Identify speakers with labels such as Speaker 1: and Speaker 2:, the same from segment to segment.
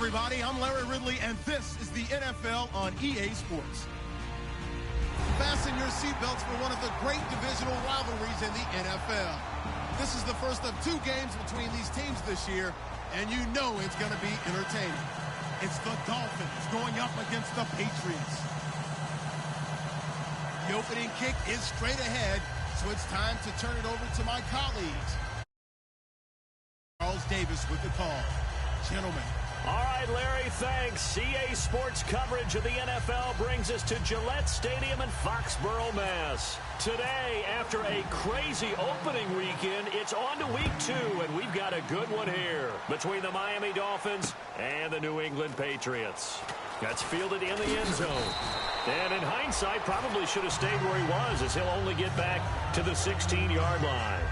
Speaker 1: everybody. I'm Larry Ridley, and this is the NFL on EA Sports. Fasten your seatbelts for one of the great divisional rivalries in the NFL. This is the first of 2 games between these teams this year, and you know it's going to be entertaining. It's the Dolphins going up against the Patriots. The opening kick is straight ahead, so it's time to turn it over to my colleagues. Charles Davis with the call. Gentlemen.
Speaker 2: All right, Larry, thanks. EA Sports coverage of the NFL brings us to Gillette Stadium in Foxborough, Mass. Today, after a crazy opening weekend, it's on to week 2, and we've got a good one here between the Miami Dolphins and the New England Patriots. That's fielded in the end zone. And in hindsight, probably should have stayed where he was, as he'll only get back to the 16-yard line.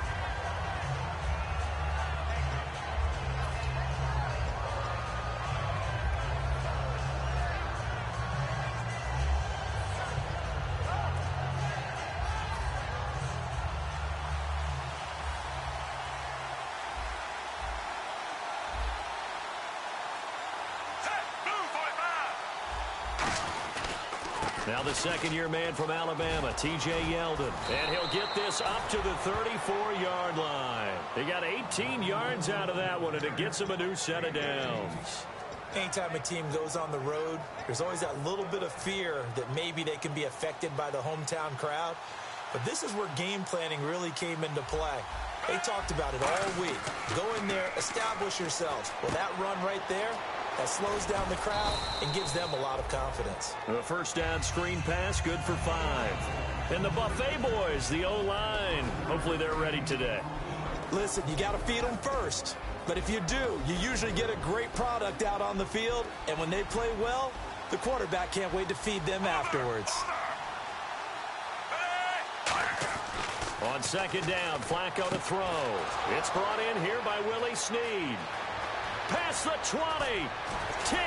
Speaker 2: Now the second-year man from Alabama, T.J. Yeldon. And he'll get this up to the 34-yard line. He got 18 yards out of that one, and it gets him a new set of downs.
Speaker 3: Anytime a team goes on the road, there's always that little bit of fear that maybe they can be affected by the hometown crowd. But this is where game planning really came into play. They talked about it all week. Go in there, establish yourselves. Well, that run right there, that slows down the crowd and gives them a lot of confidence.
Speaker 2: A first down screen pass, good for 5. And the Buffet boys, the O-line, hopefully they're ready today.
Speaker 3: Listen, you got to feed them first. But if you do, you usually get a great product out on the field. And when they play well, the quarterback can't wait to feed them afterwards.
Speaker 2: On second down, Flacco to throw. It's brought in here by Willie Snead. Past the 20, 10,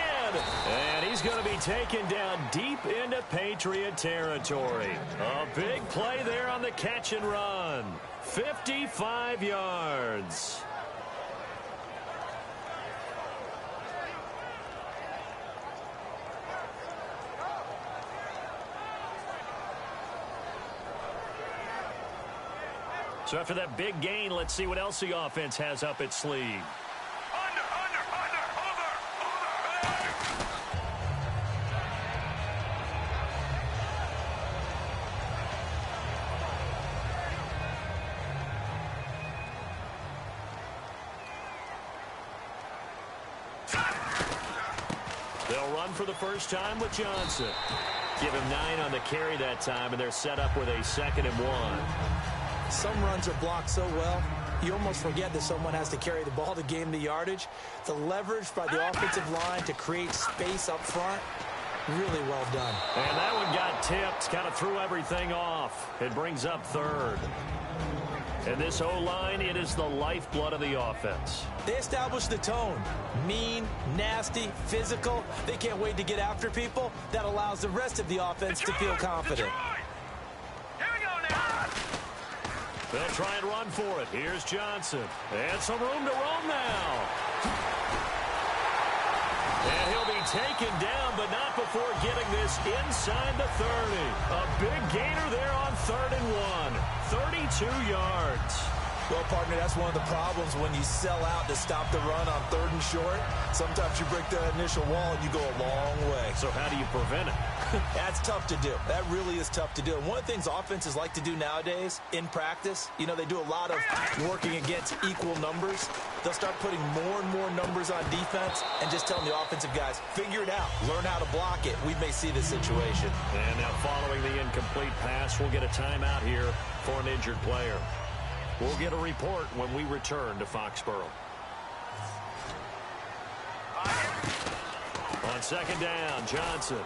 Speaker 2: and he's going to be taken down deep into Patriot territory. A big play there on the catch and run. 55 yards. So after that big gain, let's see what else the offense has up its sleeve. They'll run for the first time with Johnson. Give him 9 on the carry that time, and they're set up with a 2nd and 1.
Speaker 3: Some runs are blocked so well, you almost forget that someone has to carry the ball to gain the yardage. The leverage by the offensive line to create space up front, really well done.
Speaker 2: And that one got tipped, kind of threw everything off. It brings up 3rd. And this O-line, it is the lifeblood of the offense.
Speaker 3: They establish the tone. Mean, nasty, physical. They can't wait to get after people. That allows the rest of the offense to feel confident.
Speaker 2: Here we go now. They'll try and run for it. Here's Johnson. And some room to roam now. And he'll be taken down, but not before getting this inside the 30. A big gainer there on 3rd and 1. 32 yards.
Speaker 3: Well, partner, that's one of the problems when you sell out to stop the run on 3rd and short. Sometimes you break that initial wall and you go a long way.
Speaker 2: So how do you prevent it?
Speaker 3: That's tough to do. That really is tough to do. And one of the things offenses like to do nowadays in practice, you know, they do a lot of working against equal numbers. They'll start putting more and more numbers on defense and just telling the offensive guys, figure it out. Learn how to block it. We may see this situation.
Speaker 2: And now following the incomplete pass, we'll get a timeout here for an injured player. We'll get a report when we return to Foxborough. On second down, Johnson.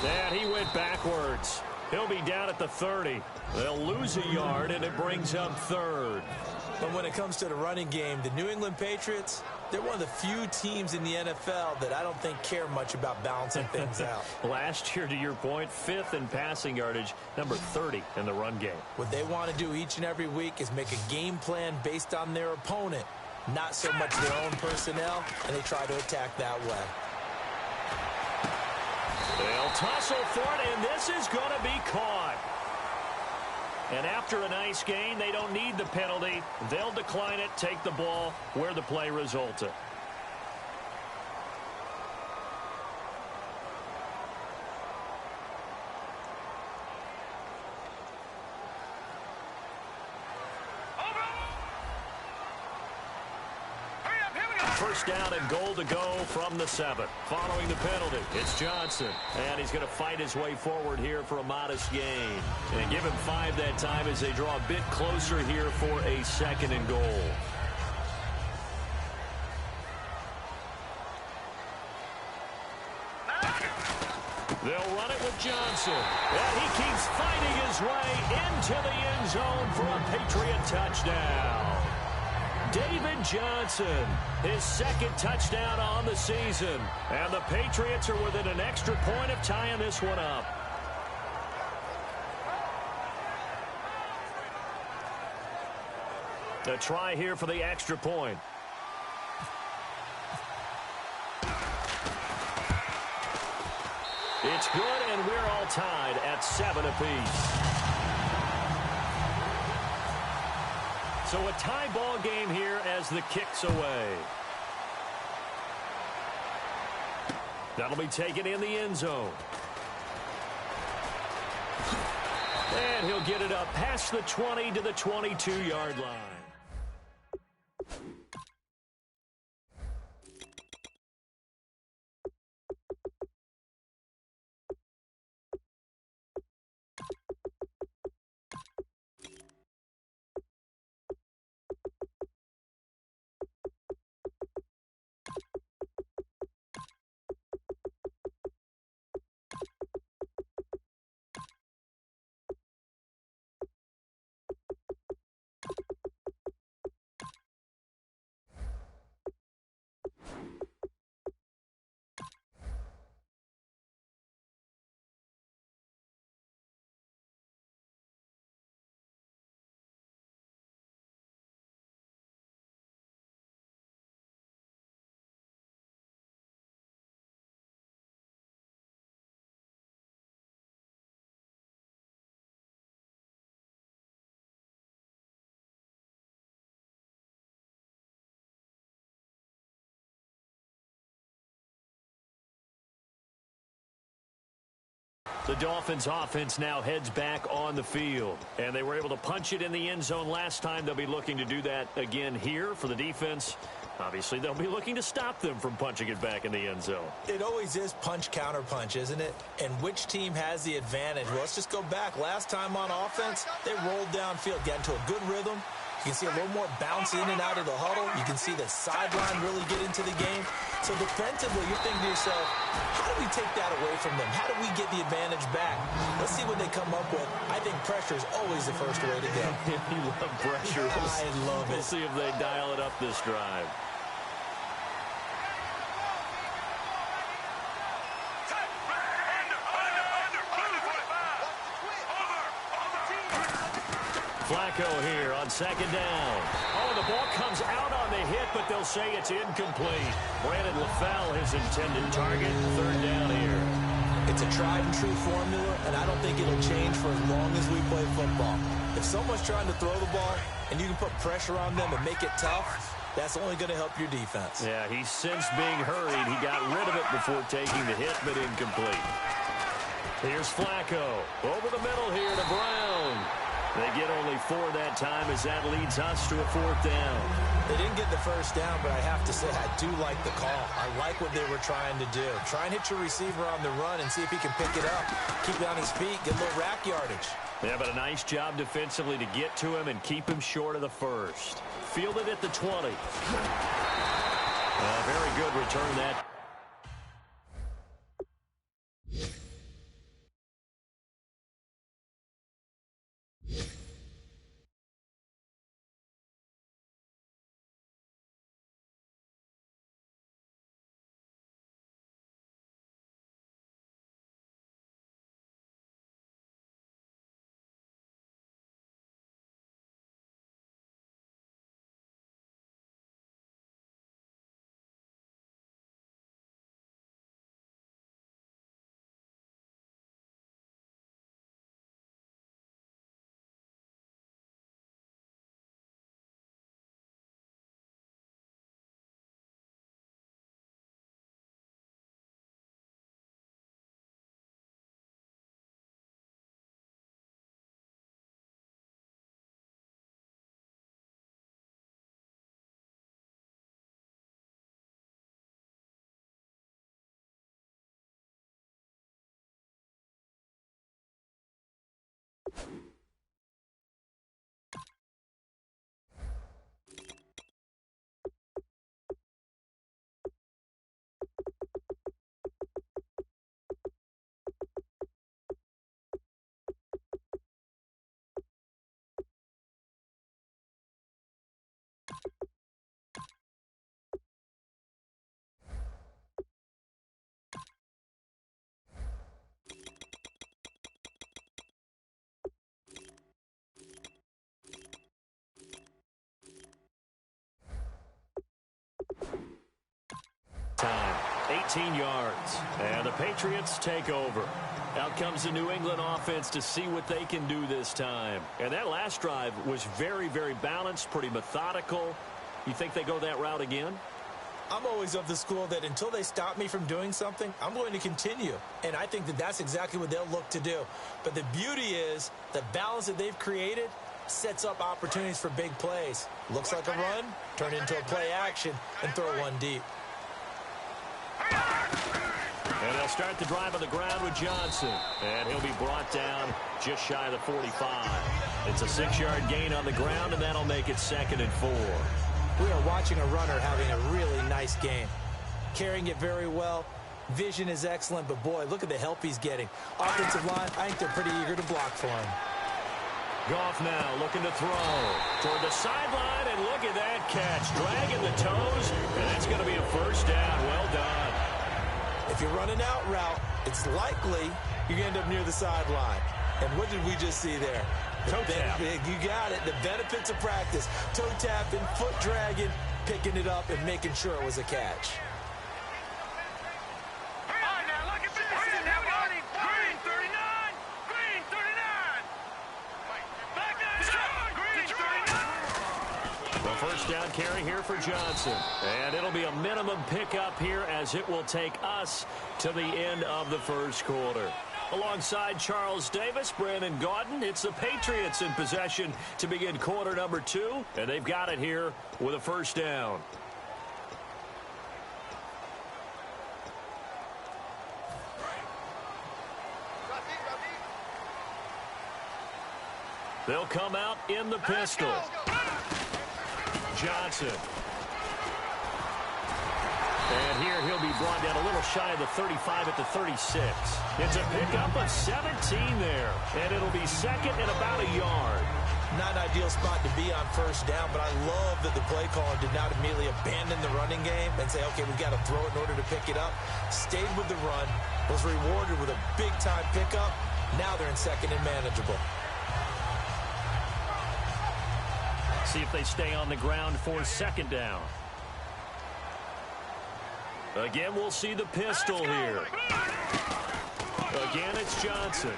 Speaker 2: And he went backwards. He'll be down at the 30. They'll lose a yard, and it brings up 3rd.
Speaker 3: But when it comes to the running game, the New England Patriots, they're one of the few teams in the NFL that I don't think care much about balancing things out.
Speaker 2: Last year, to your point, 5th in passing yardage, number 30 in the run game.
Speaker 3: What they want to do each and every week is make a game plan based on their opponent. not so much their own personnel, and they try to attack that way.
Speaker 2: They'll tussle for it, and this is going to be caught. And after a nice gain, they don't need the penalty. They'll decline it, take the ball where the play resulted. First down and goal to go from the 7. Following the penalty, it's Johnson. And he's going to fight his way forward here for a modest gain. And give him 5 that time as they draw a bit closer here for a 2nd and goal. They'll run it with Johnson. And he keeps fighting his way into the end zone for a Patriot touchdown. David Johnson, his 2nd touchdown on the season. And the Patriots are within an extra point of tying this one up. A try here for the extra point. It's good, and we're all tied at 7 apiece. So a tie ball game here as the kick's away. That'll be taken in the end zone. And he'll get it up past the 20 to the 22-yard line. The Dolphins offense now heads back on the field. And they were able to punch it in the end zone last time. They'll be looking to do that again here for the defense. Obviously, they'll be looking to stop them from punching it back in the end zone.
Speaker 3: It always is punch, counter punch, isn't it? And which team has the advantage? Well, let's just go back. Last time on offense, they rolled downfield, got into a good rhythm. You can see a little more bounce in and out of the huddle. You can see the sideline really get into the game. So defensively, you're thinking to yourself, how do we take that away from them? How do we get the advantage back? Let's see what they come up with. I think pressure is always the first way to go.
Speaker 2: You love pressure.
Speaker 3: I love it.
Speaker 2: We'll see if they dial it up this drive. Flacco here on 2nd down. Oh, the ball comes out on the hit, but they'll say it's incomplete. Brandon LaFell, his intended target, 3rd down here.
Speaker 3: It's a tried-and-true formula, and I don't think it'll change for as long as we play football. If someone's trying to throw the ball and you can put pressure on them and make it tough, that's only going to help your defense.
Speaker 2: Yeah, he's since being hurried. He got rid of it before taking the hit, but incomplete. Here's Flacco. Over the middle here to Brown. They get only 4 that time as that leads us to a 4th down.
Speaker 3: They didn't get the first down, but I have to say I do like the call. I like what they were trying to do. Try and hit your receiver on the run and see if he can pick it up. Keep it on his feet, get a little rack yardage.
Speaker 2: Yeah, but a nice job defensively to get to him and keep him short of the first. Fielded at the 20. Very good return that. 18 yards. And the Patriots take over. Out comes the New England offense to see what they can do this time. And that last drive was very, very balanced, pretty methodical. You think they go that route again?
Speaker 3: I'm always of the school that until they stop me from doing something, I'm going to continue. And I think that that's exactly what they'll look to do. But the beauty is the balance that they've created sets up opportunities for big plays. Looks like a run, turn into a play action, and throw one deep.
Speaker 2: And they'll start the drive on the ground with Johnson. And he'll be brought down just shy of the 45. It's a 6-yard gain on the ground, and that'll make it 2nd and 4.
Speaker 3: We are watching a runner having a really nice game. Carrying it very well. Vision is excellent, but boy, look at the help he's getting. Offensive line, I think they're pretty eager to block for him.
Speaker 2: Goff now looking to throw toward the sideline, and look at that catch. Dragging the toes, and that's going to be a first down. Well done.
Speaker 3: If you run an out route, it's likely you're going to end up near the sideline. And what did we just see there?
Speaker 2: Toe tap.
Speaker 3: You got it. The benefits of practice. Toe tapping, foot dragging, picking it up, and making sure it was a catch.
Speaker 2: First down carry here for Johnson. And it'll be a minimum pickup here as it will take us to the end of the first quarter. Alongside Charles Davis, Brandon Gaudin, it's the Patriots in possession to begin quarter number 2. And they've got it here with a first down. They'll come out in the pistol. Johnson. And here he'll be brought down a little shy of the 35 at the 36. It's a pickup of 17 there. And it'll be 2nd and about a yard.
Speaker 3: Not an ideal spot to be on first down, but I love that the play caller did not immediately abandon the running game and say, okay, we've got to throw it in order to pick it up. Stayed with the run, was rewarded with a big-time pickup. Now they're in 2nd and manageable.
Speaker 2: See if they stay on the ground for 2nd down. Again, we'll see the pistol here. Again, it's Johnson.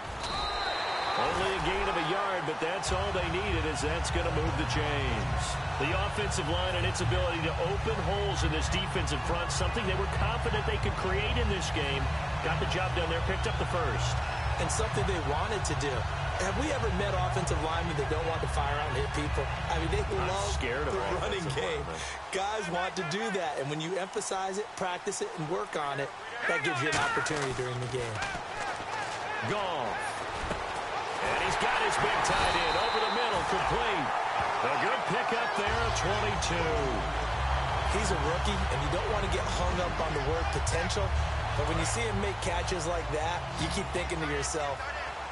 Speaker 2: Only a gain of a yard, but that's all they needed, as that's going to move the chains. The offensive line and its ability to open holes in this defensive front, something they were confident they could create in this game. Got the job done there, picked up the first.
Speaker 3: And something they wanted to do. Have we ever met offensive linemen that don't want to fire out and hit people? I mean, they love the running game. Guys want to do that, and when you emphasize it, practice it, and work on it, that gives you an opportunity during the game.
Speaker 2: Goff. And he's got his big tight end over the middle, complete. A good pickup there, 22.
Speaker 3: He's a rookie, and you don't want to get hung up on the word potential, but when you see him make catches like that, you keep thinking to yourself,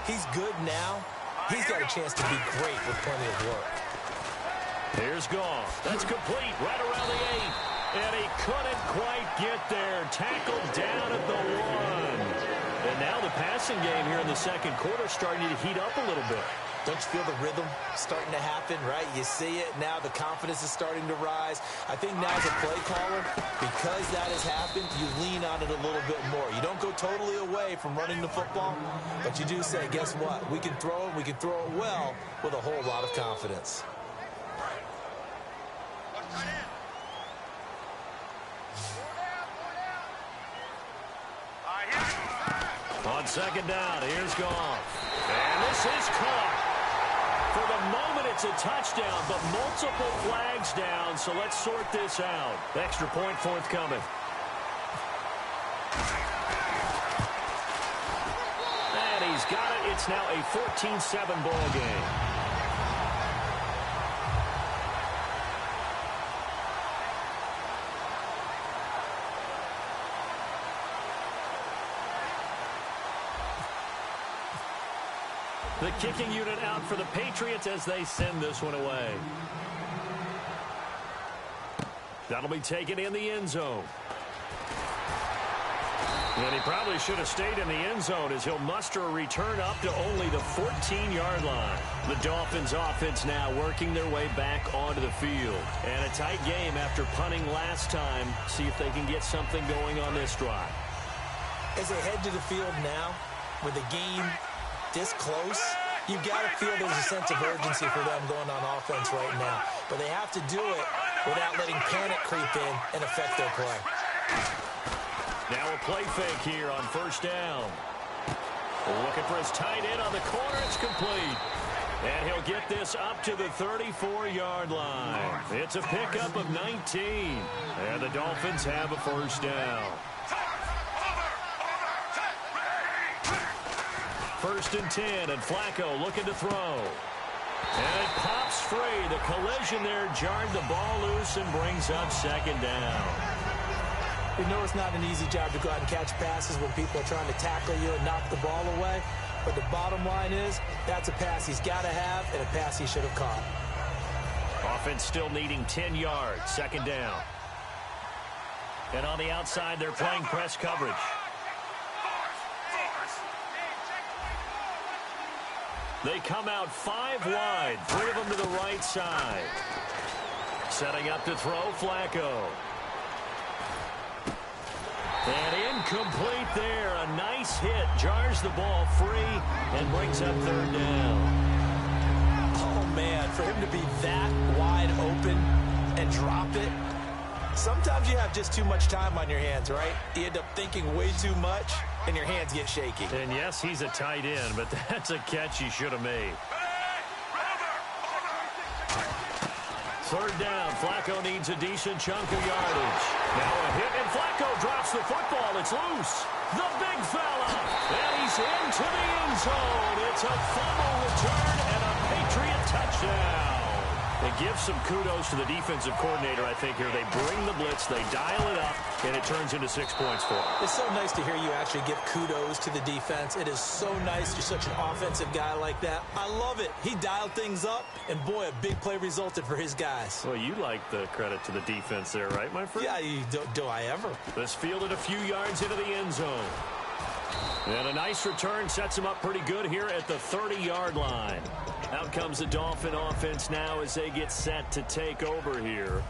Speaker 3: he's good now. He's got a chance to be great with plenty of work.
Speaker 2: Here's Goff. That's complete right around the 8. And he couldn't quite get there. Tackled down at the 1. And now the passing game here in the second quarter starting to heat up a little bit.
Speaker 3: Don't you feel the rhythm starting to happen, right? You see it now. The confidence is starting to rise. I think now as a play caller, because that has happened, you lean on it a little bit more. You don't go totally away from running the football, but you do say, guess what? We can throw it. We can throw it well with a whole lot of confidence.
Speaker 2: On 2nd down, here's Goff. And this is caught. For the moment, it's a touchdown, but multiple flags down, so let's sort this out. Extra point forthcoming. And he's got it. It's now a 14-7 ball game. The kicking unit out for the Patriots as they send this one away. That'll be taken in the end zone. And he probably should have stayed in the end zone as he'll muster a return up to only the 14-yard line. The Dolphins offense now working their way back onto the field. And a tight game after punting last time. See if they can get something going on this drive.
Speaker 3: As they head to the field now, with the game this close, you've got to feel there's a sense of urgency for them going on offense right now. But they have to do it without letting panic creep in and affect their play.
Speaker 2: Now a play fake here on first down. Looking for his tight end on the corner. It's complete. And he'll get this up to the 34-yard line. It's a pickup of 19. And the Dolphins have a first down. First and 10, and Flacco looking to throw. And it pops free. The collision there jarred the ball loose and brings up second down.
Speaker 3: We know it's not an easy job to go out and catch passes when people are trying to tackle you and knock the ball away. But the bottom line is, that's a pass he's got to have and a pass he should have caught.
Speaker 2: Offense still needing 10 yards. Second down. And on the outside, they're playing press coverage. They come out 5 wide, 3 of them to the right side. Setting up to throw, Flacco. And incomplete there. A nice hit. Jars the ball free and brings up third down.
Speaker 3: Oh, man, for him to be that wide open and drop it. Sometimes you have just too much time on your hands, right? You end up thinking way too much, and your hands get shaky.
Speaker 2: And yes, he's a tight end, but that's a catch he should have made. Third down. Flacco needs a decent chunk of yardage. Now a hit, and Flacco drops the football. It's loose. The big fella. And he's into the end zone. It's a fumble return and a Patriot touchdown. They give some kudos to the defensive coordinator, I think, here. They bring the blitz, they dial it up, and it turns into 6 points for them.
Speaker 3: It's so nice to hear you actually give kudos to the defense. It is so nice. You're such an offensive guy like that. I love it. He dialed things up, and boy, a big play resulted for his guys.
Speaker 2: Well, you like the credit to the defense there, right, my friend?
Speaker 3: Yeah, do I ever?
Speaker 2: This fielded a few yards into the end zone. And a nice return sets him up pretty good here at the 30-yard line. Out comes the Dolphin offense now as they get set to take over here.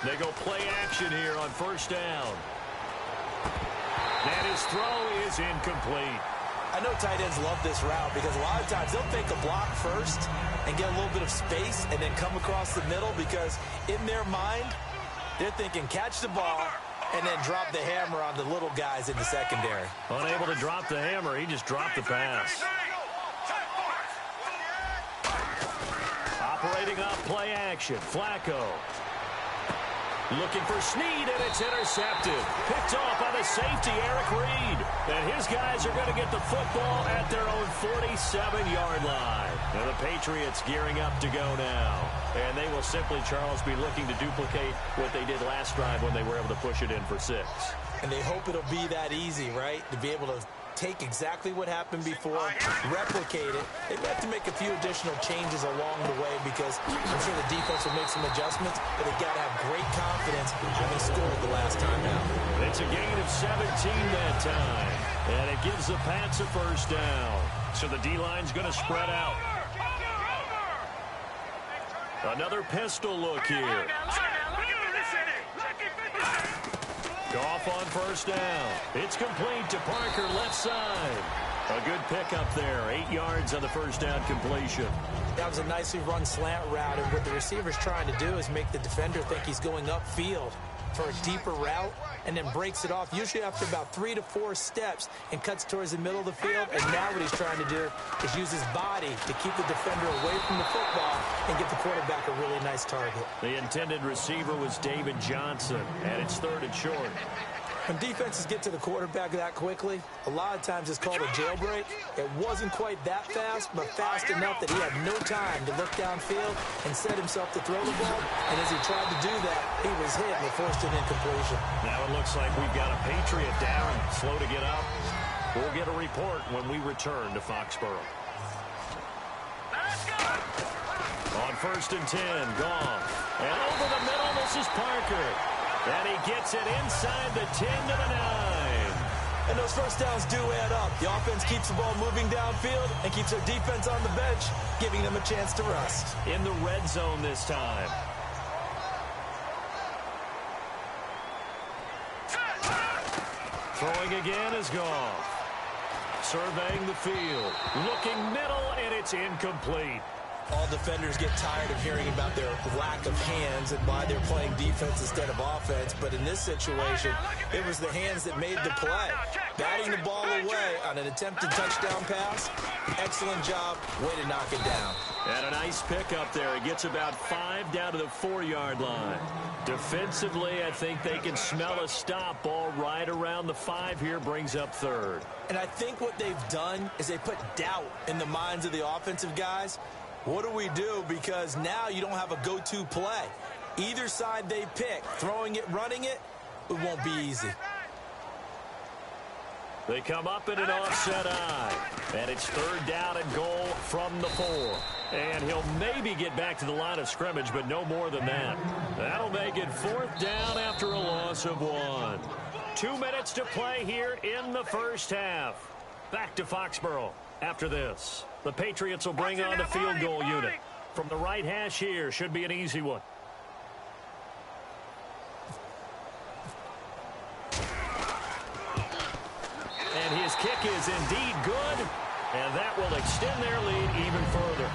Speaker 2: They go play action here on first down. And his throw is incomplete.
Speaker 3: I know tight ends love this route because a lot of times they'll take a block first and get a little bit of space and then come across the middle because in their mind, they're thinking catch the ball and then drop the hammer on the little guys in the secondary.
Speaker 2: Unable to drop the hammer, he just dropped the pass. Operating off play action, Flacco. Looking for Snead, and it's intercepted. Picked off by the safety, Eric Reed. And his guys are going to get the football at their own 47-yard line. Now the Patriots gearing up to go now. And they will simply, Charles, be looking to duplicate what they did last drive when they were able to push it in for 6.
Speaker 3: And they hope it'll be that easy, right? To be able to take exactly what happened before, replicate it. They have to make a few additional changes along the way because I'm sure the defense will make some adjustments, but they've got to have great confidence having scored the last time out.
Speaker 2: It's a gain of 17 that time, and it gives the Pats a first down. So the D-line's going to spread out. Another pistol look here. Goff on first down. It's complete to Parker, left side. A good pickup there. 8 yards on the first down completion.
Speaker 3: That was a nicely run slant route, and what the receiver's trying to do is make the defender think he's going upfield. for a deeper route and then breaks it off, usually after about 3 to 4 steps, and cuts towards the middle of the field. And now what he's trying to do is use his body to keep the defender away from the football and get the quarterback a really nice target.
Speaker 2: The intended receiver was David Johnson, and it's 3rd and short.
Speaker 3: When defenses get to the quarterback that quickly, a lot of times it's called a jailbreak. It wasn't quite that fast, but fast enough that he had no time to look downfield and set himself to throw the ball. And as he tried to do that, he was hit and it forced an incompletion.
Speaker 2: Now it looks like we've got a Patriot down, slow to get up. We'll get a report when we return to Foxborough. On 1st and 10, Goff. And over the middle, this is Parker. And he gets it inside the 10 to the 9.
Speaker 3: And those first downs do add up. The offense keeps the ball moving downfield and keeps their defense on the bench, giving them a chance to rest.
Speaker 2: In the red zone this time. Throwing again is Goff. Surveying the field. Looking middle, and it's incomplete.
Speaker 3: All defenders get tired of hearing about their lack of hands and why they're playing defense instead of offense. But in this situation, it was the hands that made the play. Batting the ball away on an attempted touchdown pass. Excellent job. Way to knock it down.
Speaker 2: And a nice pick up there. It gets about 5 down to the 4-yard line. Defensively, I think they can smell a stop. Ball right around the 5 here, brings up 3rd.
Speaker 3: And I think what they've done is they put doubt in the minds of the offensive guys. What do we do? Because now you don't have a go-to play. Either side they pick, throwing it, running it, it won't be easy.
Speaker 2: They come up in an offset eye. And it's 3rd down and goal from the 4. And he'll maybe get back to the line of scrimmage, but no more than that. That'll make it 4th down after a loss of 1. 2 minutes to play here in the first half. Back to Foxborough after this. The Patriots will bring on the field goal unit. From the right hash here, should be an easy one. And his kick is indeed good. And that will extend their lead even further.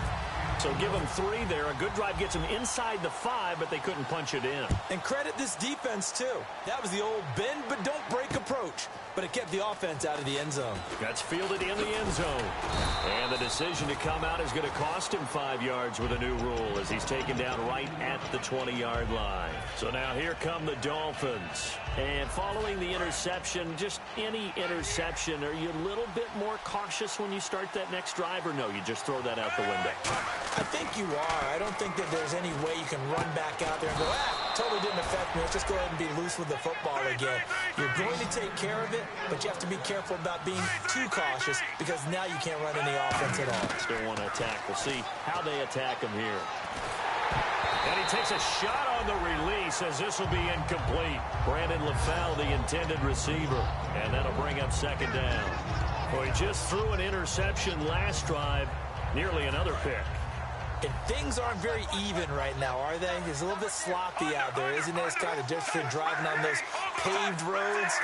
Speaker 2: So give them 3 there. A good drive gets them inside the 5, but they couldn't punch it in.
Speaker 3: And credit this defense, too. That was the old bend but don't break approach. But it kept the offense out of the end zone.
Speaker 2: That's fielded in the end zone. And the decision to come out is going to cost him 5 yards with a new rule as he's taken down right at the 20-yard line. So now here come the Dolphins. And following the interception, just any interception, are you a little bit more cautious when you start that next drive, or no, you just throw that out the window?
Speaker 3: I think you are. I don't think that there's any way you can run back out there and go, totally didn't affect me. Let's just go ahead and be loose with the football again. You're going to take care of it, but you have to be careful about being too cautious because now you can't run any offense at all.
Speaker 2: Still want to attack. We'll see how they attack him here. And he takes a shot on the release as this will be incomplete. Brandon LaFell, the intended receiver. And that'll bring up 2nd down. Well, he just threw an interception last drive. Nearly another pick.
Speaker 3: And things aren't very even right now, are they? It's a little bit sloppy out there, isn't it? It's kind of different driving on those paved roads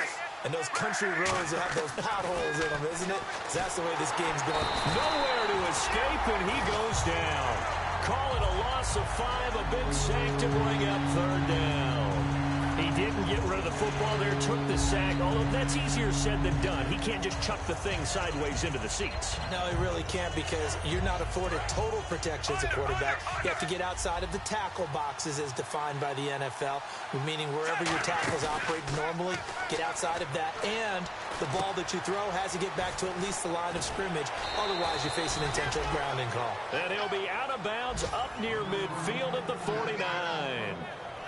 Speaker 3: and those country roads that have those potholes in them, isn't it? That's the way this game's going.
Speaker 2: Nowhere to escape, and he goes down. Call it a loss of 5, a big sack to bring up 3rd down. He didn't get rid of the football there, took the sack, although that's easier said than done. He can't just chuck the thing sideways into the seats.
Speaker 3: No, he really can't because you're not afforded total protection as a quarterback. You have to get outside of the tackle boxes as defined by the NFL, meaning wherever your tackles operate normally, get outside of that, and the ball that you throw has to get back to at least the line of scrimmage. Otherwise, you face an intentional grounding call.
Speaker 2: And he'll be out of bounds up near midfield at the 49.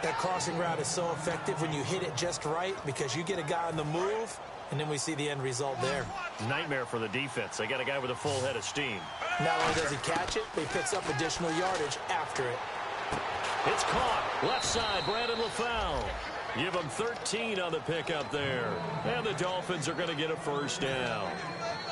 Speaker 3: That crossing route is so effective when you hit it just right because you get a guy on the move, and then we see the end result there.
Speaker 2: Nightmare for the defense. They got a guy with a full head of steam.
Speaker 3: Not only does he catch it, but he picks up additional yardage after it.
Speaker 2: It's caught. Left side, Brandon LaFell. Give him 13 on the pickup there. And the Dolphins are going to get a 1st down.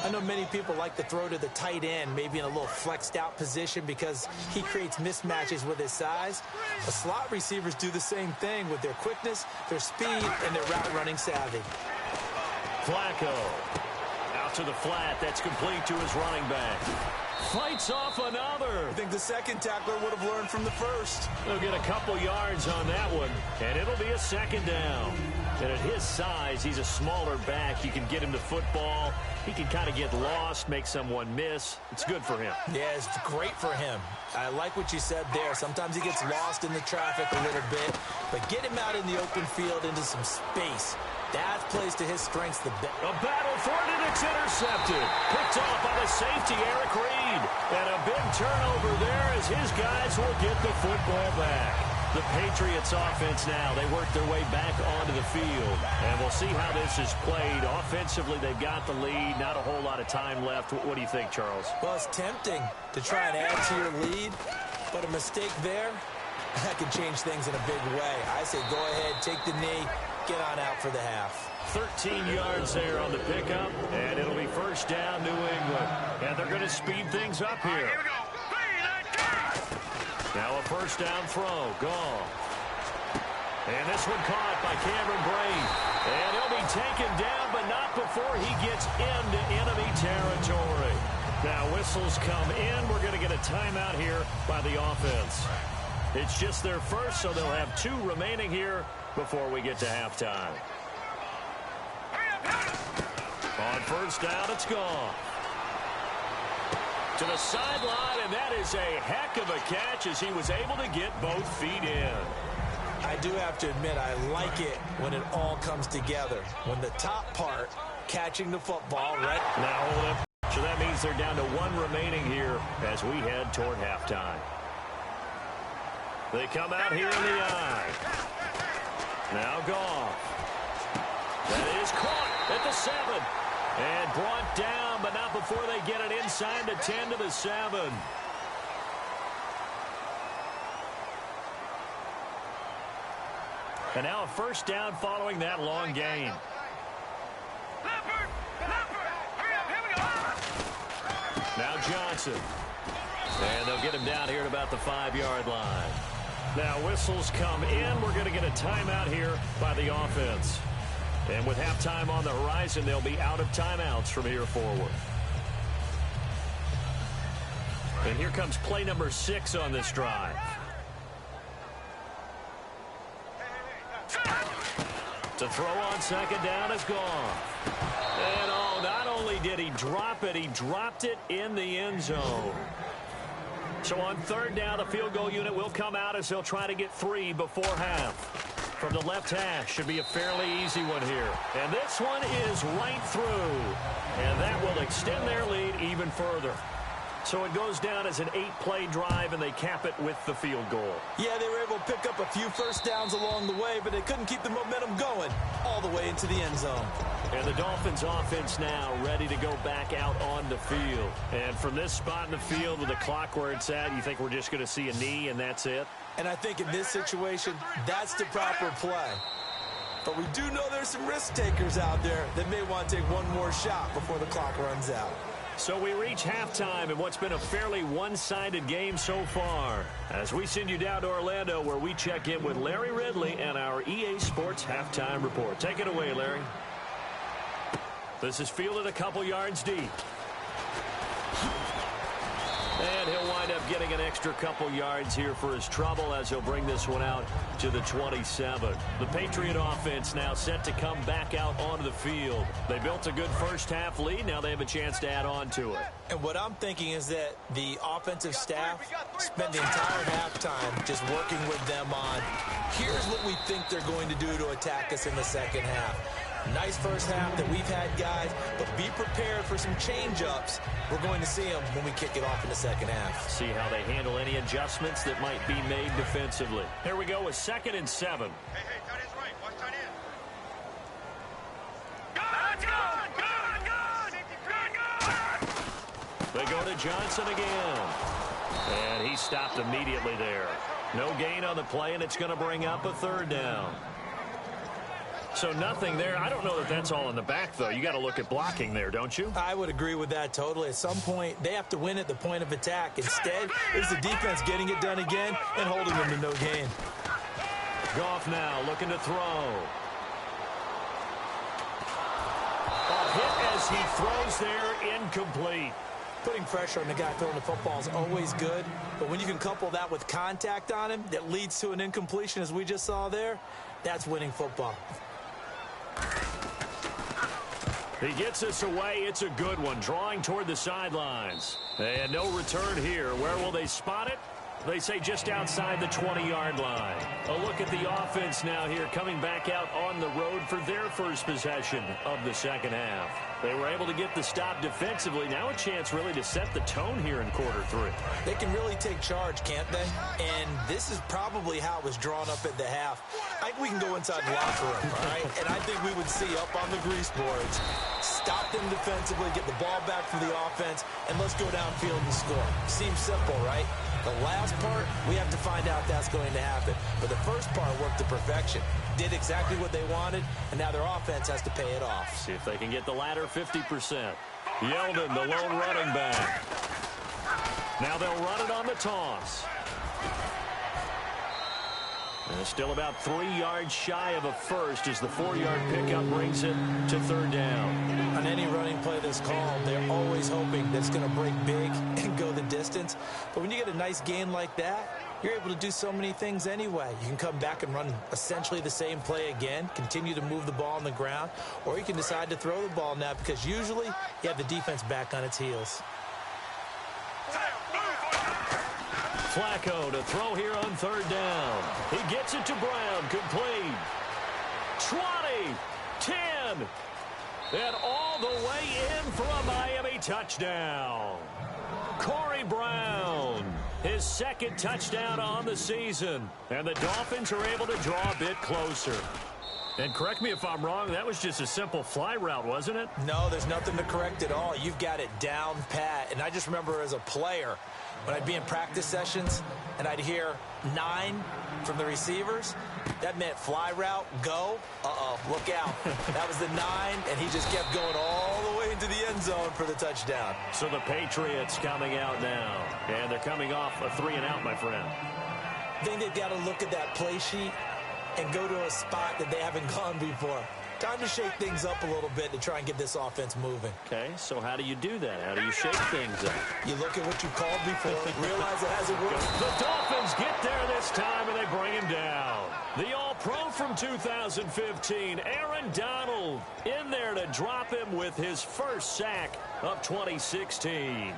Speaker 3: I know many people like to throw to the tight end, maybe in a little flexed out position because he creates mismatches with his size. The slot receivers do the same thing with their quickness, their speed, and their route running savvy.
Speaker 2: Flacco out to the flat. That's complete to his running back. Fights off another.
Speaker 3: I think the second tackler would have learned from the first.
Speaker 2: They'll get a couple yards on that one, and it'll be a second down. And at his size, he's a smaller back. You can get him the football. He can kind of get lost, make someone miss. It's good for him.
Speaker 3: Yeah, it's great for him. I like what you said there. Sometimes he gets lost in the traffic a little bit, but get him out in the open field into some space. That plays to his strengths the best.
Speaker 2: A battle for it, and it's intercepted. Picked off by the safety, Eric Reed. And a big turnover there as his guys will get the football back. The Patriots offense now, they work their way back onto the field. And we'll see how this is played. Offensively, they've got the lead. Not a whole lot of time left. What do you think, Charles?
Speaker 3: Well, it's tempting to try and add to your lead, but a mistake there, that can change things in a big way. I say go ahead, take the knee, get on out for the half.
Speaker 2: 13 yards there on the pickup, and it'll be first down, New England. And they're going to speed things up here. Now a first down throw, gone. And this one caught by Cameron Brate. And he'll be taken down, but not before he gets into enemy territory. Now whistles come in. We're going to get a timeout here by the offense. It's just their first, so they'll have 2 remaining here before we get to halftime. On first down, it's gone. To the sideline, and that is a heck of a catch as he was able to get both feet in.
Speaker 3: I do have to admit, I like it when it all comes together. When the top part, catching the football, right?
Speaker 2: Now hold up. So that means they're down to 1 remaining here as we head toward halftime. They come out here in the eye. Now Goff. That is caught at the 7. And brought down, but not before they get it inside the 10 to the 7. And now a first down following that long gain. Now Johnson. And they'll get him down here at about the 5-yard line. Now whistles come in. We're going to get a timeout here by the offense. And with halftime on the horizon, they'll be out of timeouts from here forward. And here comes play number 6 on this drive. To throw on second down is gone. And oh, not only did he drop it, he dropped it in the end zone. So on third down, the field goal unit will come out as they'll try to get 3 before half. From the left hash, should be a fairly easy one here. And this one is right through. And that will extend their lead even further. So it goes down as an 8-play drive, and they cap it with the field goal.
Speaker 3: Yeah, they were able to pick up a few first downs along the way, but they couldn't keep the momentum going all the way into the end zone.
Speaker 2: And the Dolphins offense now ready to go back out on the field. And from this spot in the field with the clock where it's at, you think we're just going to see a knee and that's it?
Speaker 3: And I think in this situation, that's the proper play. But we do know there's some risk takers out there that may want to take one more shot before the clock runs out.
Speaker 2: So we reach halftime in what's been a fairly one-sided game so far. As we send you down to Orlando, where we check in with Larry Ridley and our EA Sports Halftime Report. Take it away, Larry. This is fielded a couple yards deep. And he'll wind up getting an extra couple yards here for his trouble as he'll bring this one out to the 27. The Patriot offense now set to come back out onto the field. They built a good first-half lead. Now they have a chance to add on to it.
Speaker 3: And what I'm thinking is that the offensive staff spent the entire halftime just working with them on, here's what we think they're going to do to attack us in the second half. Nice first half that we've had, guys, but be prepared for some change-ups. We're going to see them when we kick it off in the second half.
Speaker 2: See how they handle any adjustments that might be made defensively. Here we go with 2nd and 7.
Speaker 4: Hey, tight end's right. Watch tight end.
Speaker 2: They go to Johnson again. And he stopped immediately there. No gain on the play, and it's going to bring up a 3rd down. So nothing there. I don't know that that's all in the back, though. You got to look at blocking there, don't you?
Speaker 3: I would agree with that totally. At some point, they have to win at the point of attack. Instead, it's the defense getting it done again and holding them to no gain.
Speaker 2: Goff now looking to throw. A hit as he throws there, incomplete.
Speaker 3: Putting pressure on the guy throwing the football is always good, but when you can couple that with contact on him that leads to an incompletion, as we just saw there, that's winning football.
Speaker 2: He gets this away. It's a good one, drawing toward the sidelines. And no return here. Where will they spot it? They say just outside the 20-yard line. A look at the offense now here, coming back out on the road for their first possession of the second half. They were able to get the stop defensively. Now a chance really to set the tone here in quarter 3.
Speaker 3: They can really take charge, can't they? And this is probably how it was drawn up at the half. I think we can go inside the locker room, all right? And I think we would see up on the grease boards, stop them defensively, get the ball back for the offense, and let's go downfield and score. Seems simple, right? The last part, we have to find out that's going to happen. But the first part worked to perfection. Did exactly what they wanted, and now their offense has to pay it off.
Speaker 2: See if they can get the latter 50%. Yeldon, the lone running back. Now they'll run it on the toss. And still about 3 yards shy of a first as the 4-yard pickup brings it to third down.
Speaker 3: On any running play that's called, they're always hoping that it's going to break big and go the distance. But when you get a nice gain like that, you're able to do so many things anyway. You can come back and run essentially the same play again, continue to move the ball on the ground, or you can decide to throw the ball now because usually you have the defense back on its heels.
Speaker 2: Flacco to throw here on third down. He gets it to Brown, complete. 20, 10, and all the way in for a Miami touchdown. Corey Brown, his second touchdown on the season, and the Dolphins are able to draw a bit closer. And correct me if I'm wrong, that was just a simple fly route, wasn't it?
Speaker 3: No, there's nothing to correct at all. You've got it down pat. And I just remember as a player, when I'd be in practice sessions and I'd hear 9 from the receivers, that meant fly route, go. Look out. That was the 9, and he just kept going all the way into the end zone for the touchdown.
Speaker 2: So the Patriots coming out now, and they're coming off a 3-and-out, my friend.
Speaker 3: I think they've got to look at that play sheet and go to a spot that they haven't gone before. Time to shake things up a little bit to try and get this offense moving.
Speaker 2: Okay, so how do you do that? How do you shake things up?
Speaker 3: You look at what you called before, realize it hasn't worked.
Speaker 2: The Dolphins get there this time, and they bring him down. The All-Pro from 2015, Aaron Donald, in there to drop him with his first sack of 2016.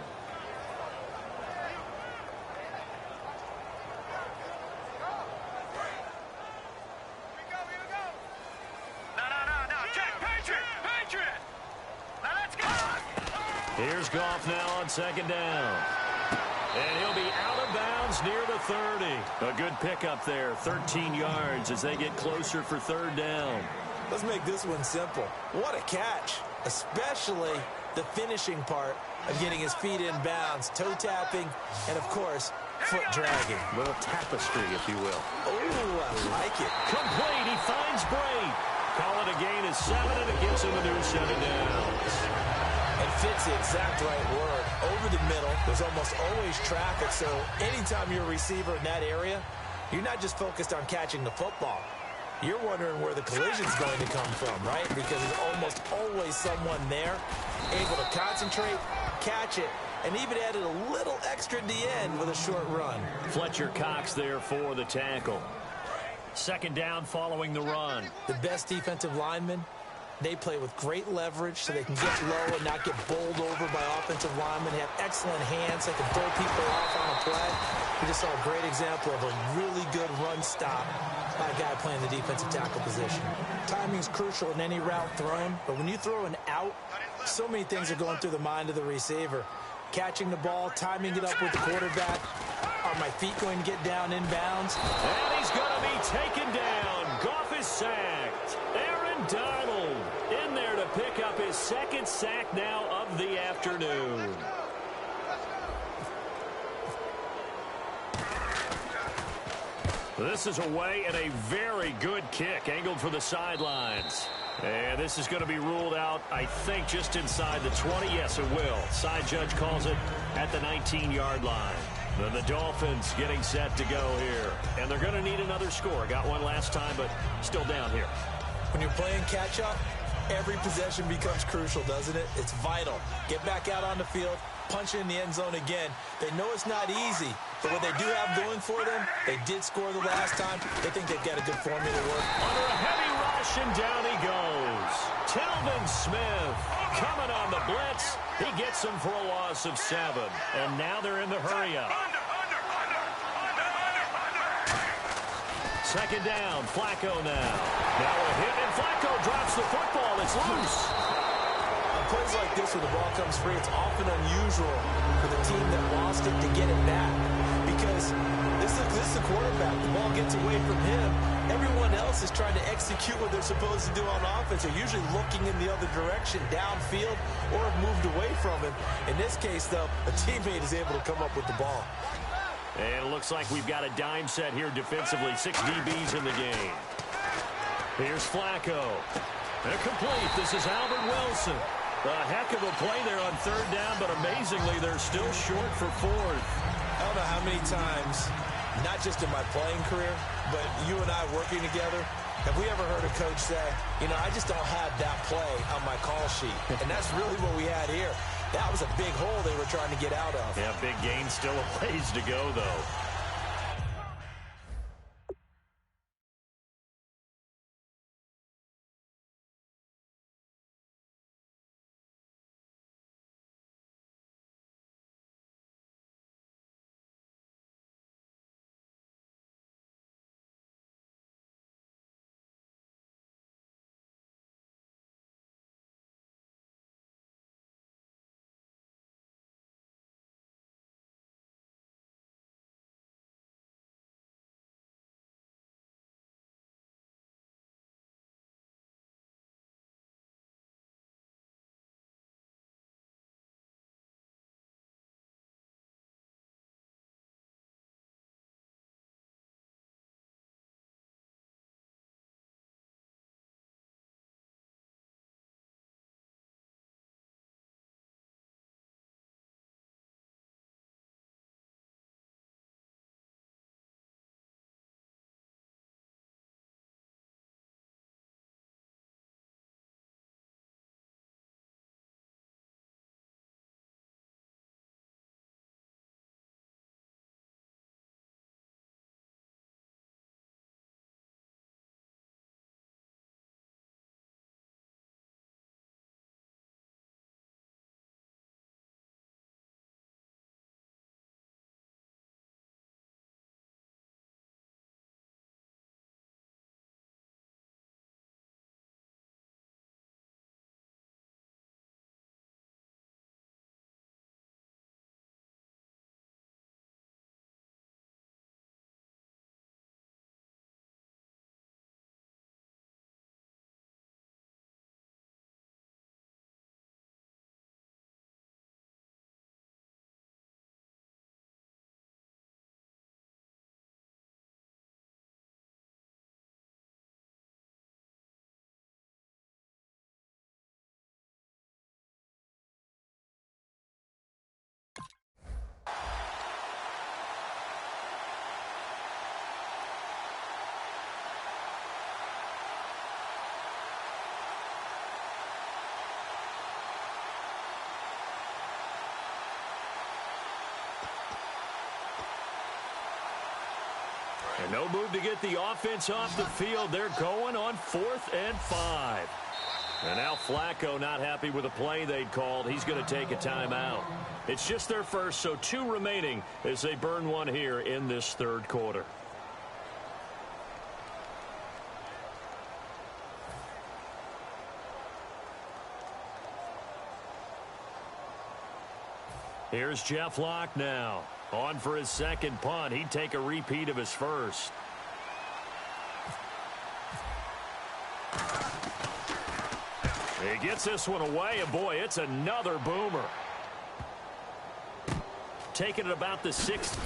Speaker 2: Here's Goff now on second down. And he'll be out of bounds near the 30. A good pickup there, 13 yards as they get closer for third down.
Speaker 3: Let's make this one simple. What a catch, especially the finishing part of getting his feet in bounds, toe tapping, and, of course, foot dragging.
Speaker 2: A little tapestry, if you will.
Speaker 3: Oh, I like it.
Speaker 2: Complete. He finds Bray. Call it a gain of 7, and it gets him a new 7 downs.
Speaker 3: And fits the exact right word. Over the middle, there's almost always traffic, so anytime you're a receiver in that area, you're not just focused on catching the football. You're wondering where the collision's going to come from, right? Because there's almost always someone there able to concentrate, catch it, and even added a little extra at the end with a short run.
Speaker 2: Fletcher Cox there for the tackle. Second down following the run.
Speaker 3: The best defensive linemen, they play with great leverage so they can get low and not get bowled over by offensive linemen. They have excellent hands. They can throw people off on a play. We just saw a great example of a really good run stop by a guy playing the defensive tackle position. Timing's crucial in any route thrown, but when you throw an out, so many things are going through the mind of the receiver. Catching the ball, timing it up with the quarterback. Are my feet going to get down in bounds?
Speaker 2: And he's going to be taken down. Goff is sacked. Aaron Donald in there to pick up his second sack now of the afternoon. This is away and a very good kick angled for the sidelines. And this is going to be ruled out, I think, just inside the 20. Yes, it will. Side judge calls it at the 19-yard line. Then the Dolphins getting set to go here. And they're going to need another score. Got one last time, but still down here.
Speaker 3: When you're playing catch-up, every possession becomes crucial, doesn't it? It's vital. Get back out on the field, punching in the end zone again. They know it's not easy, but what they do have going for them, they did score the last time. They think they've got a good formula to work.
Speaker 2: Under a heavy rush, and down he goes. Telvin Smith coming on the blitz. He gets him for a loss of 7. And now they're in the hurry-up. Second down, Flacco now. Now a hit, and Flacco drops the football. It's loose.
Speaker 3: On plays like this where the ball comes free, it's often unusual for the team that lost it to get it back. Because this is the quarterback. The ball gets away from him. Everyone else is trying to execute what they're supposed to do on offense. They're usually looking in the other direction, downfield, or have moved away from him. In this case, though, a teammate is able to come up with the ball.
Speaker 2: And it looks like we've got a dime set here defensively. 6 DBs in the game. Here's Flacco. They're complete. This is Albert Wilson. A heck of a play there on third down, but amazingly, they're still short for fourth.
Speaker 3: I don't know how many times, not just in my playing career, but you and I working together, have we ever heard a coach say, you know, I just don't have that play on my call sheet. And that's really what we had here. That was a big hole they were trying to get out of.
Speaker 2: Yeah, big gain, still a ways to go, though. And no move to get the offense off the field. They're going on 4th and 5. And now Flacco not happy with the play they'd called. He's going to take a timeout. It's just their first, so 2 remaining as they burn one here in this third quarter. Here's Jeff Locke now. On for his second punt. He'd take a repeat of his first. He gets this one away, and boy, it's another boomer. Taking it about the 6th.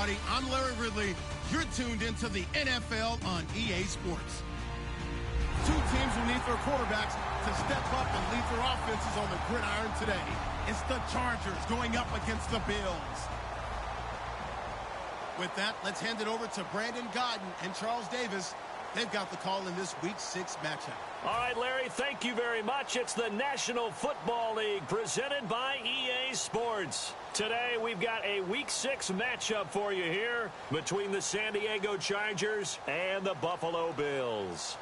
Speaker 1: everybody. I'm Larry Ridley. You're tuned into the NFL on EA Sports. Two teams will need their quarterbacks to step up and lead their offenses on the gridiron today. It's the Chargers going up against the Bills. With that, let's hand it over to Brandon Godden and Charles Davis. They've got the call in this Week 6 matchup.
Speaker 2: All right, Larry, thank you very much. It's the National Football League presented by EA Sports. Today, we've got a Week 6 matchup for you here between the San Diego Chargers and the Buffalo Bills.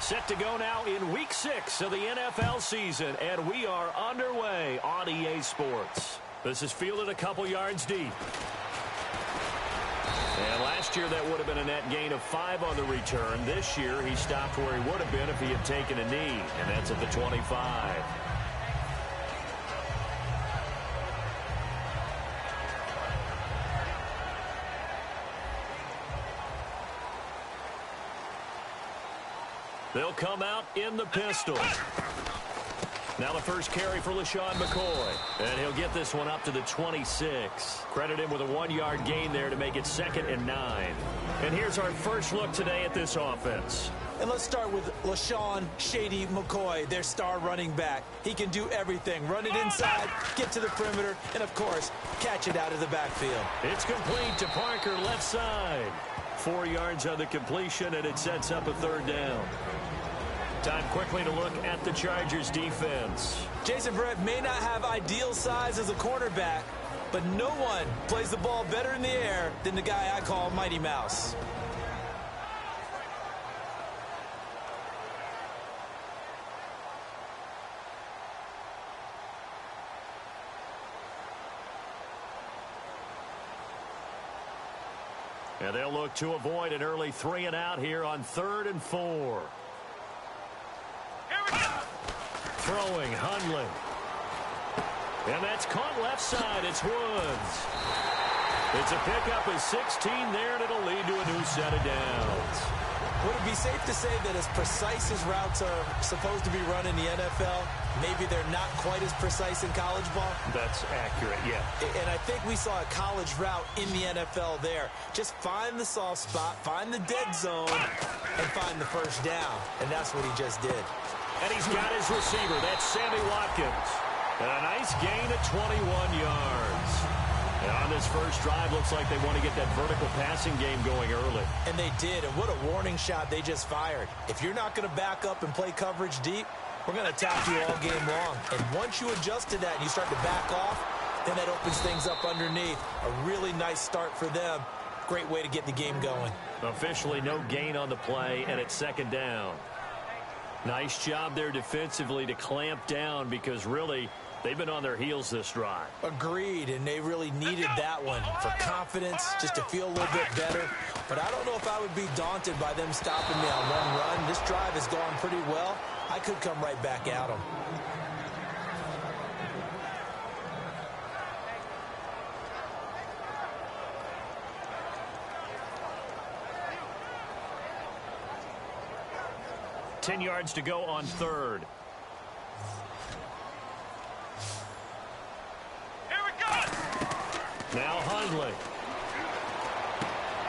Speaker 2: Set to go now in Week 6 of the NFL season, and we are underway on EA Sports. This is fielded a couple yards deep. And last year that would have been a net gain of 5 on the return. This year he stopped where he would have been if he had taken a knee, and that's at the 25. They'll come out in the pistol. Now the first carry for LaShawn McCoy. And he'll get this one up to the 26. Credit him with a 1-yard gain there to make it 2nd and 9. And here's our first look today at this offense.
Speaker 3: And let's start with LaShawn Shady McCoy, their star running back. He can do everything. Run it inside, get to the perimeter, and, of course, catch it out of the backfield.
Speaker 2: It's complete to Parker left side. 4 yards on the completion, and it sets up a 3rd down. Time quickly to look at the Chargers defense.
Speaker 3: Jason Verrett may not have ideal size as a cornerback, but no one plays the ball better in the air than the guy I call Mighty Mouse.
Speaker 2: And they'll look to avoid an early 3 and out here on 3rd and 4. Throwing, Hundley. And that's caught left side. It's Woods. It's a pickup of 16 there, and it'll lead to a new set of downs.
Speaker 3: Would it be safe to say that as precise as routes are supposed to be run in the NFL, maybe they're not quite as precise in college ball?
Speaker 2: That's accurate, yeah.
Speaker 3: And I think we saw a college route in the NFL there. Just find the soft spot, find the dead zone, and find the first down. And that's what he just did.
Speaker 2: And he's got his receiver. That's Sammy Watkins. And a nice gain of 21 yards. And on this first drive, looks like they want to get that vertical passing game going early.
Speaker 3: And they did, and what a warning shot they just fired. If you're not going to back up and play coverage deep, we're going to attack you all game long. And once you adjust to that and you start to back off, then that opens things up underneath. A really nice start for them. Great way to get the game going.
Speaker 2: Officially no gain on the play, and it's 2nd down. Nice job there defensively to clamp down because really they've been on their heels this drive.
Speaker 3: Agreed, and they really needed that one for confidence, just to feel a little bit better. But I don't know if I would be daunted by them stopping me on one run. This drive has gone pretty well. I could come right back at them.
Speaker 2: Ten yards to go on 3rd.
Speaker 4: Here we go!
Speaker 2: Now Hundley.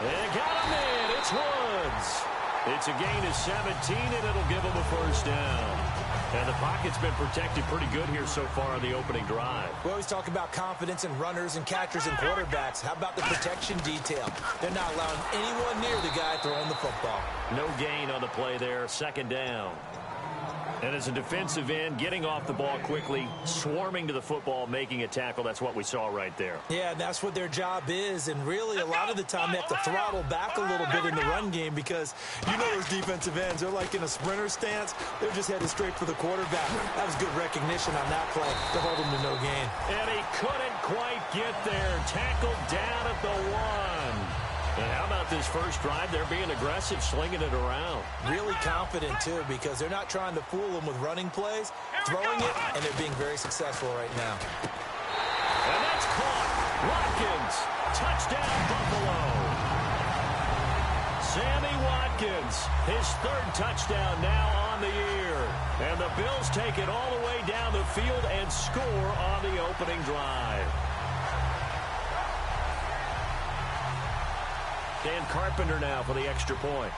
Speaker 2: They got him in. It's Woods. It's a gain of 17, and it'll give him a 1st down. And the pocket's been protected pretty good here so far on the opening drive.
Speaker 3: We always talk about confidence in runners and catchers and quarterbacks. How about the protection detail? They're not allowing anyone near the guy throwing the football.
Speaker 2: No gain on the play there, 2nd down. And as a defensive end, getting off the ball quickly, swarming to the football, making a tackle, that's what we saw right there.
Speaker 3: Yeah, that's what their job is, and really a lot of the time they have to throttle back a little bit in the run game because you know those defensive ends, they're like in a sprinter stance. They're just headed straight for the quarterback. That was good recognition on that play to hold him to no gain.
Speaker 2: And he couldn't quite get there. Tackled down at the 1. And how about this first drive? They're being aggressive, slinging it around.
Speaker 3: Really confident, too, because they're not trying to fool them with running plays, throwing it, and they're being very successful right now.
Speaker 2: And that's caught. Watkins, touchdown Buffalo. Sammy Watkins, his third touchdown now on the year. And the Bills take it all the way down the field and score on the opening drive. Dan Carpenter now for the extra point.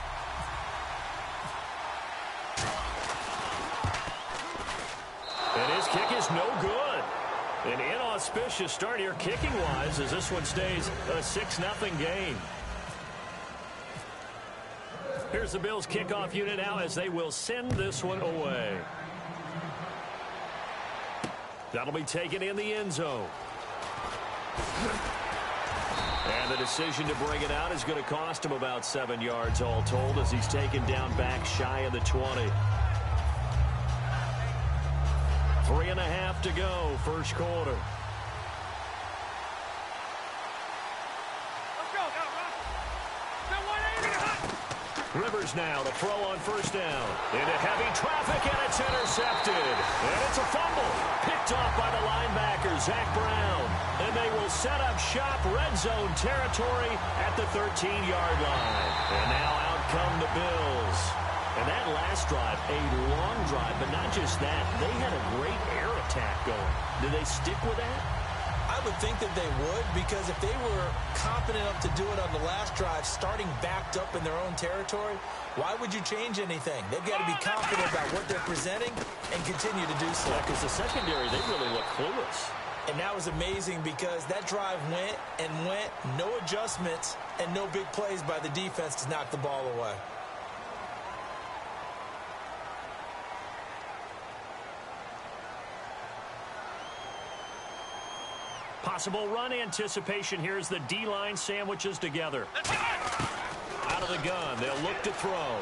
Speaker 2: And his kick is no good. An inauspicious start here kicking-wise as this one stays a 6-0 game. Here's the Bills kickoff unit now as they will send this one away. That'll be taken in the end zone. And the decision to bring it out is going to cost him about 7 yards all told as he's taken down back shy of the 20. 3.5 to go, first quarter. Rivers now to throw on first down. Into heavy traffic, and it's intercepted. And it's a fumble. Picked off by the linebacker, Zach Brown. And they will set up shop red zone territory at the 13-yard line. And now out come the Bills. And that last drive, a long drive, but not just that. They had a great air attack going. Do they stick with that?
Speaker 3: I would think that they would, because if they were confident enough to do it on the last drive, starting backed up in their own territory, why would you change anything? They've got to be confident about what they're presenting and continue to do so.
Speaker 2: Yeah, because the secondary, they really look clueless.
Speaker 3: And that was amazing because that drive went and went, no adjustments, and no big plays by the defense to knock the ball away.
Speaker 2: Possible run anticipation here as the D-line sandwiches together. Out of the gun, they'll look to throw.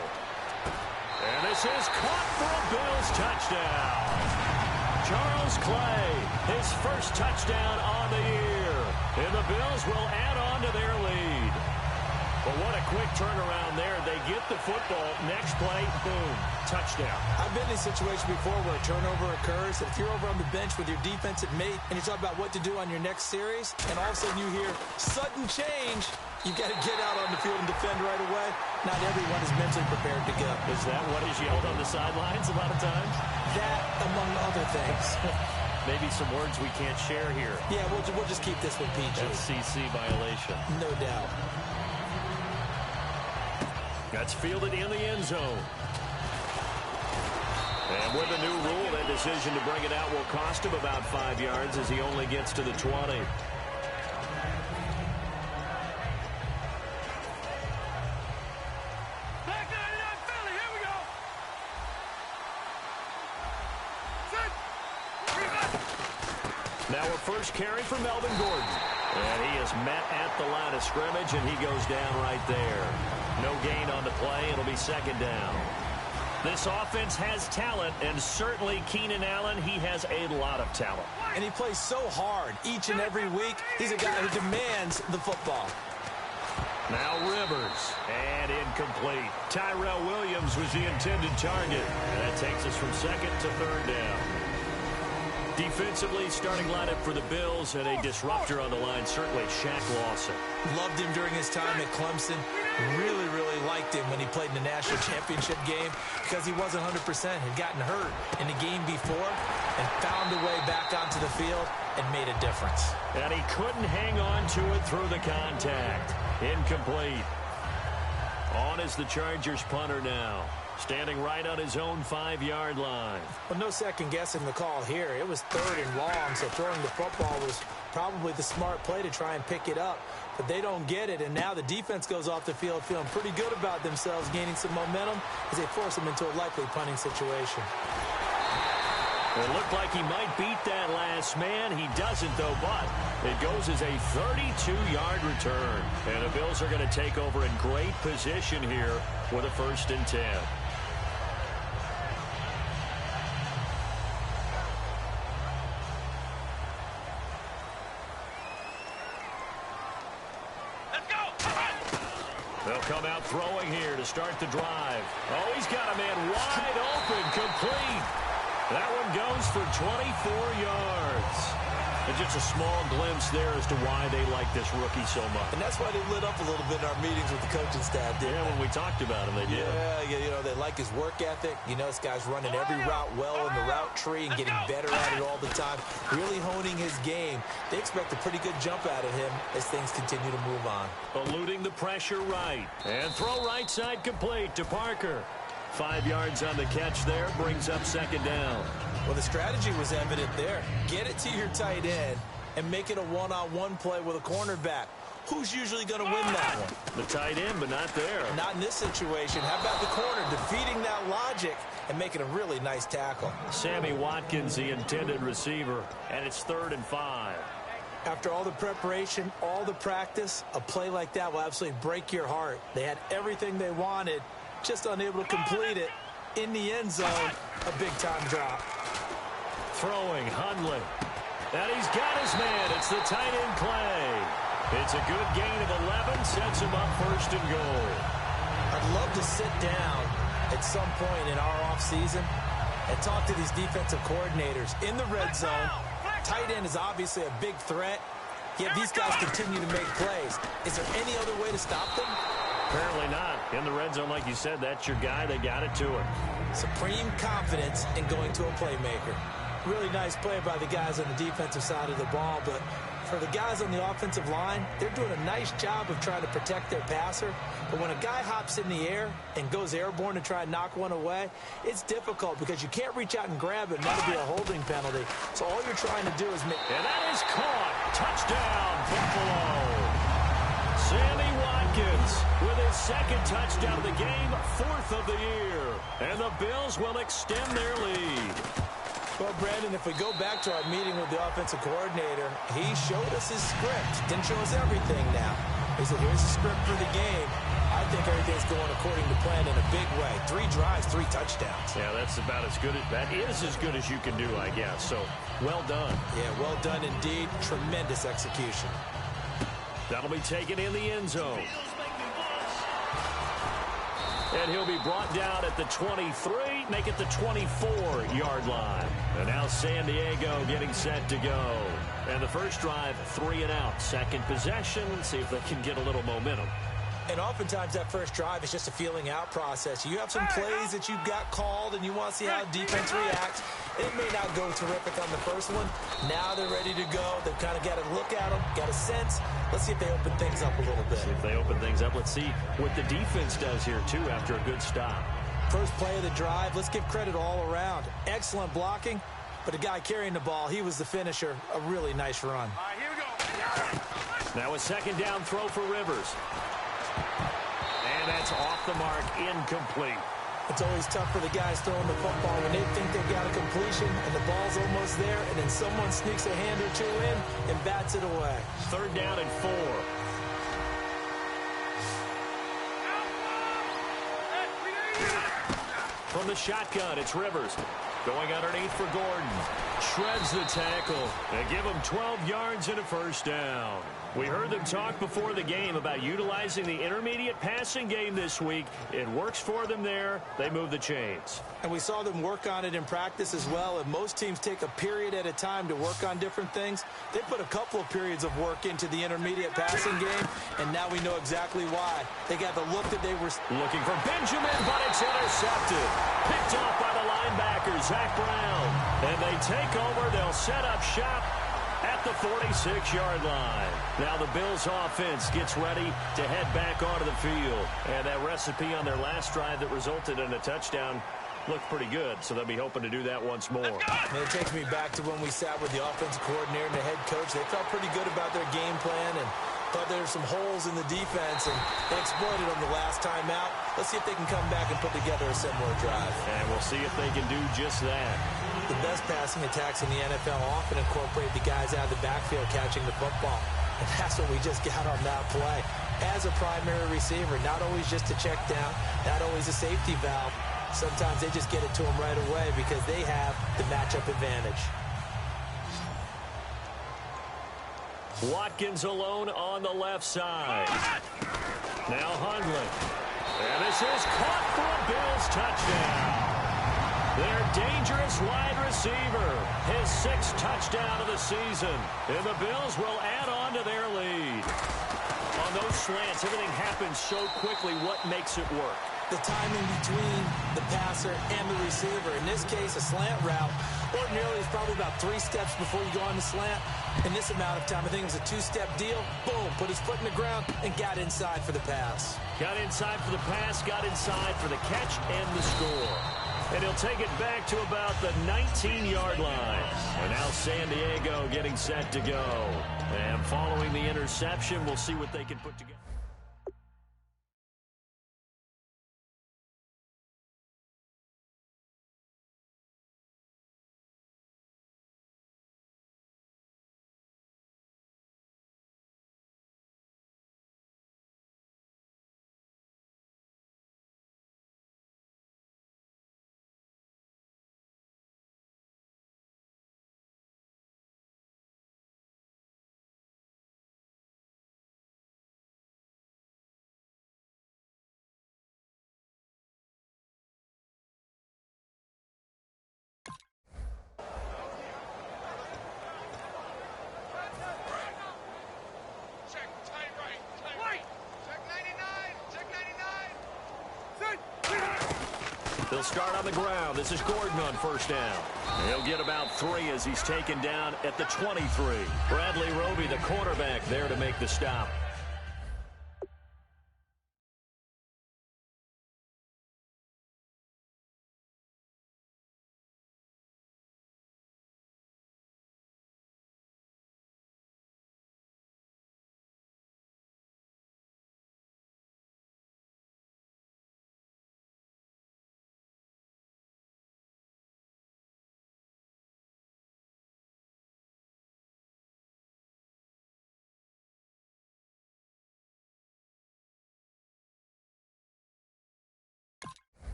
Speaker 2: And this is caught for a Bills touchdown. Charles Clay, his first touchdown on the year. And the Bills will add on to their lead. But what a quick turnaround there. They get the football. Next play, boom, touchdown.
Speaker 3: I've been in a situation before where a turnover occurs. If you're over on the bench with your defensive mate and you talk about what to do on your next series, and all of a sudden you hear sudden change, you got to get out on the field and defend right away. Not everyone is mentally prepared to go.
Speaker 2: Is that what is yelled on the sidelines a lot of times?
Speaker 3: That, among other things.
Speaker 2: Maybe some words we can't share here.
Speaker 3: Yeah, we'll just keep this one PG.
Speaker 2: FCC violation.
Speaker 3: No doubt.
Speaker 2: That's fielded in the end zone. And with the new rule, that decision to bring it out will cost him about 5 yards as he only gets to the 20. Now a first carry for Melvin Gordon. And he is met at the line of scrimmage, and he goes down right there. No gain on the play. It'll be second down. This offense has talent, and certainly Keenan Allen, he has a lot of talent.
Speaker 3: And he plays so hard each and every week. He's a guy who demands the football.
Speaker 2: Now Rivers, and incomplete. Tyrell Williams was the intended target. And that takes us from second to third down. Defensively, starting lineup for the Bills, and a disruptor on the line, certainly Shaq Lawson.
Speaker 3: Loved him during his time at Clemson. Really, really liked him when he played in the national championship game because he wasn't 100%, had gotten hurt in the game before and found a way back onto the field and made a difference.
Speaker 2: And he couldn't hang on to it through the contact. Incomplete. On is the Chargers punter now. Standing right on his own 5-yard line.
Speaker 3: Well, no second guessing the call here. It was third and long, so throwing the football was probably the smart play to try and pick it up. But they don't get it, and now the defense goes off the field feeling pretty good about themselves, gaining some momentum as they force them into a likely punting situation.
Speaker 2: It looked like he might beat that last man. He doesn't, though, but it goes as a 32-yard return. And the Bills are going to take over in great position here with a 1st and 10. They'll come out throwing here to start the drive. Oh, he's got a man wide open, complete. That one goes for 24 yards. And just a small glimpse there as to why they like this rookie so much.
Speaker 3: And that's why they lit up a little bit in our meetings with the coaching staff, didn't
Speaker 2: Yeah,
Speaker 3: they?
Speaker 2: when we talked about him, they did.
Speaker 3: Yeah, you know, they like his work ethic. You know, this guy's running every route well in the route tree and getting better at it all the time, really honing his game. They expect a pretty good jump out of him as things continue to move on.
Speaker 2: Eluding the pressure right. And throw right side complete to Parker. 5 yards on the catch there, brings up second down.
Speaker 3: Well, the strategy was evident there. Get it to your tight end and make it a one-on-one play with a cornerback. Who's usually going to win that one?
Speaker 2: The tight end, but not there.
Speaker 3: Not in this situation. How about the corner defeating that logic and making a really nice tackle?
Speaker 2: Sammy Watkins, the intended receiver, and it's 3rd and 5.
Speaker 3: After all the preparation, all the practice, a play like that will absolutely break your heart. They had everything they wanted, just unable to complete it. In the end zone, a big-time drop.
Speaker 2: Throwing, Hundley. And he's got his man. It's the tight end Clay. It's a good gain of 11, sets him up 1st and goal.
Speaker 3: I'd love to sit down at some point in our offseason and talk to these defensive coordinators in the red zone. Tight end is obviously a big threat, yet these guys continue to make plays. Is there any other way to stop them?
Speaker 2: Apparently not. In the red zone, like you said, that's your guy. They got it to him.
Speaker 3: Supreme confidence in going to a playmaker. Really nice play by the guys on the defensive side of the ball, but for the guys on the offensive line, they're doing a nice job of trying to protect their passer. But when a guy hops in the air and goes airborne to try and knock one away, it's difficult because you can't reach out and grab it, and that'll be a holding penalty. So all you're trying to do is make...
Speaker 2: And that is caught. Touchdown, Buffalo. Sammy Watkins with his 2nd touchdown of the game, 4th of the year. And the Bills will extend their lead.
Speaker 3: Well, Brandon, if we go back to our meeting with the offensive coordinator, he showed us his script. Didn't show us everything now. He said, here's the script for the game. I think everything's going according to plan in a big way. 3 drives, 3 touchdowns.
Speaker 2: Yeah, that's about as good. That is as good as you can do, I guess. So, well done.
Speaker 3: Yeah, well done indeed. Tremendous execution.
Speaker 2: That'll be taken in the end zone. And he'll be brought down at the 23, make it the 24-yard line. And now San Diego getting set to go. And the first drive, 3 and out. Second possession, see if they can get a little momentum.
Speaker 3: And oftentimes that first drive is just a feeling out process. You have some plays that you've got called and you want to see how defense reacts. It may not go terrific on the first one. Now they're ready to go. They've kind of got to look at them, got a sense. Let's see if they open things up a little bit.
Speaker 2: See if they open things up. Let's see what the defense does here, too, after a good stop.
Speaker 3: First play of the drive, let's give credit all around. Excellent blocking, but the guy carrying the ball, he was the finisher. A really nice run.
Speaker 4: All right, here we go.
Speaker 2: Now a 2nd down throw for Rivers. And that's off the mark, incomplete.
Speaker 3: It's always tough for the guys throwing the football when they think they've got a completion and the ball's almost there, and then someone sneaks a hand or two in and bats it away.
Speaker 2: 3rd down and 4. From the shotgun, it's Rivers. Going underneath for Gordon. Shreds the tackle. They give him 12 yards and a first down. We heard them talk before the game about utilizing the intermediate passing game this week. It works for them there. They move the chains.
Speaker 3: And we saw them work on it in practice as well. And most teams take a period at a time to work on different things. They put a couple of periods of work into the intermediate passing game, and now we know exactly why. They got the look that they were
Speaker 2: looking for Benjamin, but it's intercepted. Picked off by the linebacker, Zach Brown. And they take over. They'll set up shop at the 46-yard line. Now the Bills offense gets ready to head back onto the field. And that recipe on their last drive that resulted in a touchdown looked pretty good, so they'll be hoping to do that once more.
Speaker 3: And it takes me back to when we sat with the offensive coordinator and the head coach. They felt pretty good about their game plan and thought there were some holes in the defense, and they exploited them the last time out. Let's see if they can come back and put together a similar drive.
Speaker 2: And we'll see if they can do just that.
Speaker 3: The best passing attacks in the NFL often incorporate the guys out of the backfield catching the football. And that's what we just got on that play. As a primary receiver, not always just a check down, not always a safety valve. Sometimes they just get it to them right away because they have the matchup advantage.
Speaker 2: Watkins alone on the left side. Now Hundley. And this is caught for a Bills touchdown. Their dangerous wide receiver, his 6th touchdown of the season. And the Bills will add on to their lead. On those slants, everything happens so quickly. What makes it work?
Speaker 3: The timing between the passer and the receiver. In this case, a slant route ordinarily is probably about 3 steps before you go on the slant. In this amount of time, I think it was a 2-step deal. Boom, put his foot in the ground and got inside for the pass.
Speaker 2: Got inside for the pass, got inside for the catch and the score. And he'll take it back to about the 19-yard line. And now San Diego getting set to go. And following the interception, we'll see what they can put together. They'll start on the ground. This is Gordon on first down. He'll get about 3 as he's taken down at the 23. Bradley Roby, the quarterback, there to make the stop.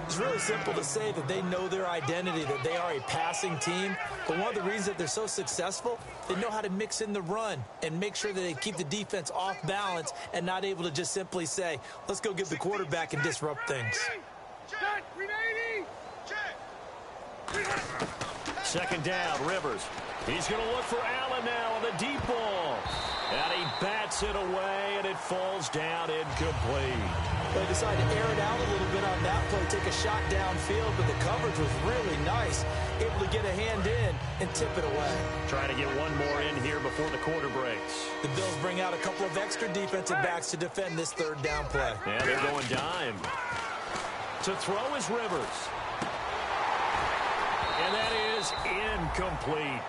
Speaker 3: It's really simple to say that they know their identity, that they are a passing team. But one of the reasons that they're so successful, they know how to mix in the run and make sure that they keep the defense off balance and not able to just simply say, let's go get the quarterback and disrupt things.
Speaker 2: Second down, Rivers. He's going to look for Allen now on the deep ball. And he bats it away, and it falls down incomplete.
Speaker 3: They decided to air it out a little bit on that play, take a shot downfield, but the coverage was really nice. Able to get a hand in and tip it away.
Speaker 2: Trying to get one more in here before the quarter breaks.
Speaker 3: The Bills bring out a couple of extra defensive backs to defend this 3rd down play.
Speaker 2: Yeah, they're going dime. To throw is Rivers. And that is incomplete.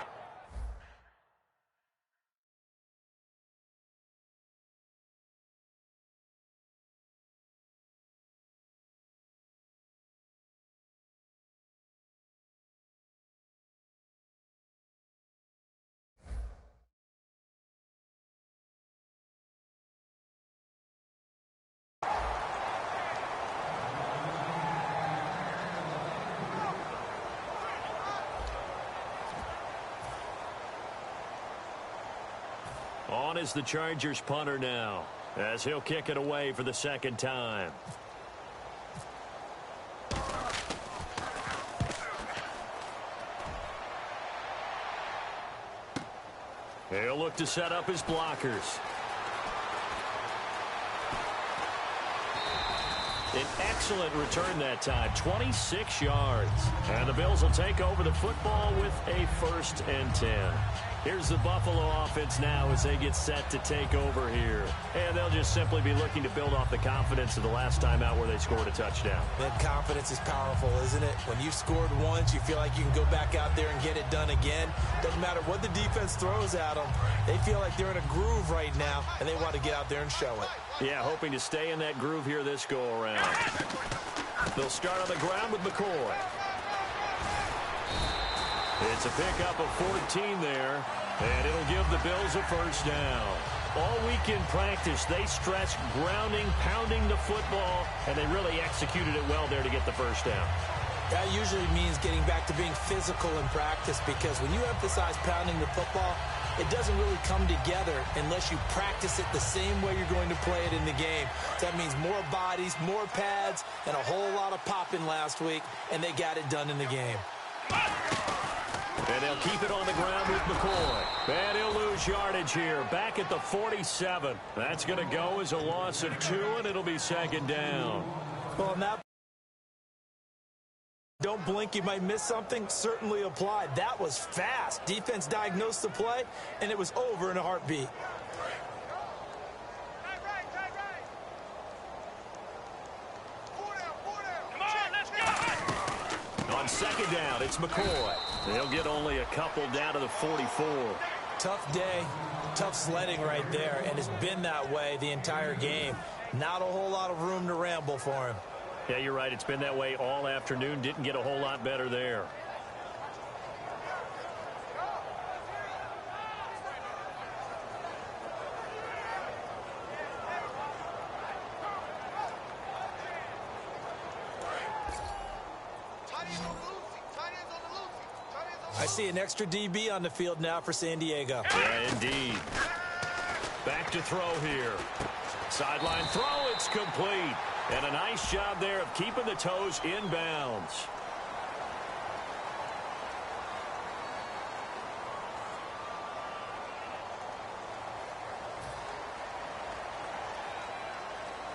Speaker 2: On is the Chargers punter now, as he'll kick it away for the 2nd time. He'll look to set up his blockers. An excellent return that time, 26 yards. And the Bills will take over the football with a 1st and 10. Here's the Buffalo offense now as they get set to take over here. And they'll just simply be looking to build off the confidence of the last time out where they scored a touchdown.
Speaker 3: That confidence is powerful, isn't it? When you've scored once, you feel like you can go back out there and get it done again. Doesn't matter what the defense throws at them. They feel like they're in a groove right now, and they want to get out there and show it.
Speaker 2: Yeah, hoping to stay in that groove here this go-around. They'll start on the ground with McCoy. It's a pickup of 14 there, and it'll give the Bills a 1st down. All week in practice, they stretched grounding, pounding the football, and they really executed it well there to get the 1st down.
Speaker 3: That usually means getting back to being physical in practice, because when you emphasize pounding the football, it doesn't really come together unless you practice it the same way you're going to play it in the game. So that means more bodies, more pads, and a whole lot of popping last week, and they got it done in the game.
Speaker 2: And they'll keep it on the ground with McCoy. And he'll lose yardage here. Back at the 47. That's going to go as a loss of 2, and it'll be second down.
Speaker 3: Well, now, don't blink, you might miss something. Certainly applied. That was fast. Defense diagnosed the play, and it was over in a heartbeat.
Speaker 2: On second down, it's McCoy. They'll get only a couple down to the 44.
Speaker 3: Tough day, tough sledding right there, and it's been that way the entire game. Not a whole lot of room to ramble for him.
Speaker 2: Yeah, you're right. It's been that way all afternoon. Didn't get a whole lot better there.
Speaker 3: I see an extra DB on the field now for San Diego.
Speaker 2: Yeah, indeed. Back to throw here. Sideline throw, it's complete. And a nice job there of keeping the toes in bounds.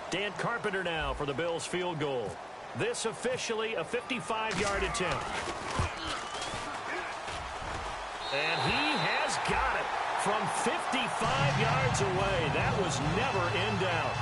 Speaker 2: Dan Carpenter now for the Bills field goal. This officially a 55-yard attempt. And he has got it from 55 yards away. That was never in doubt.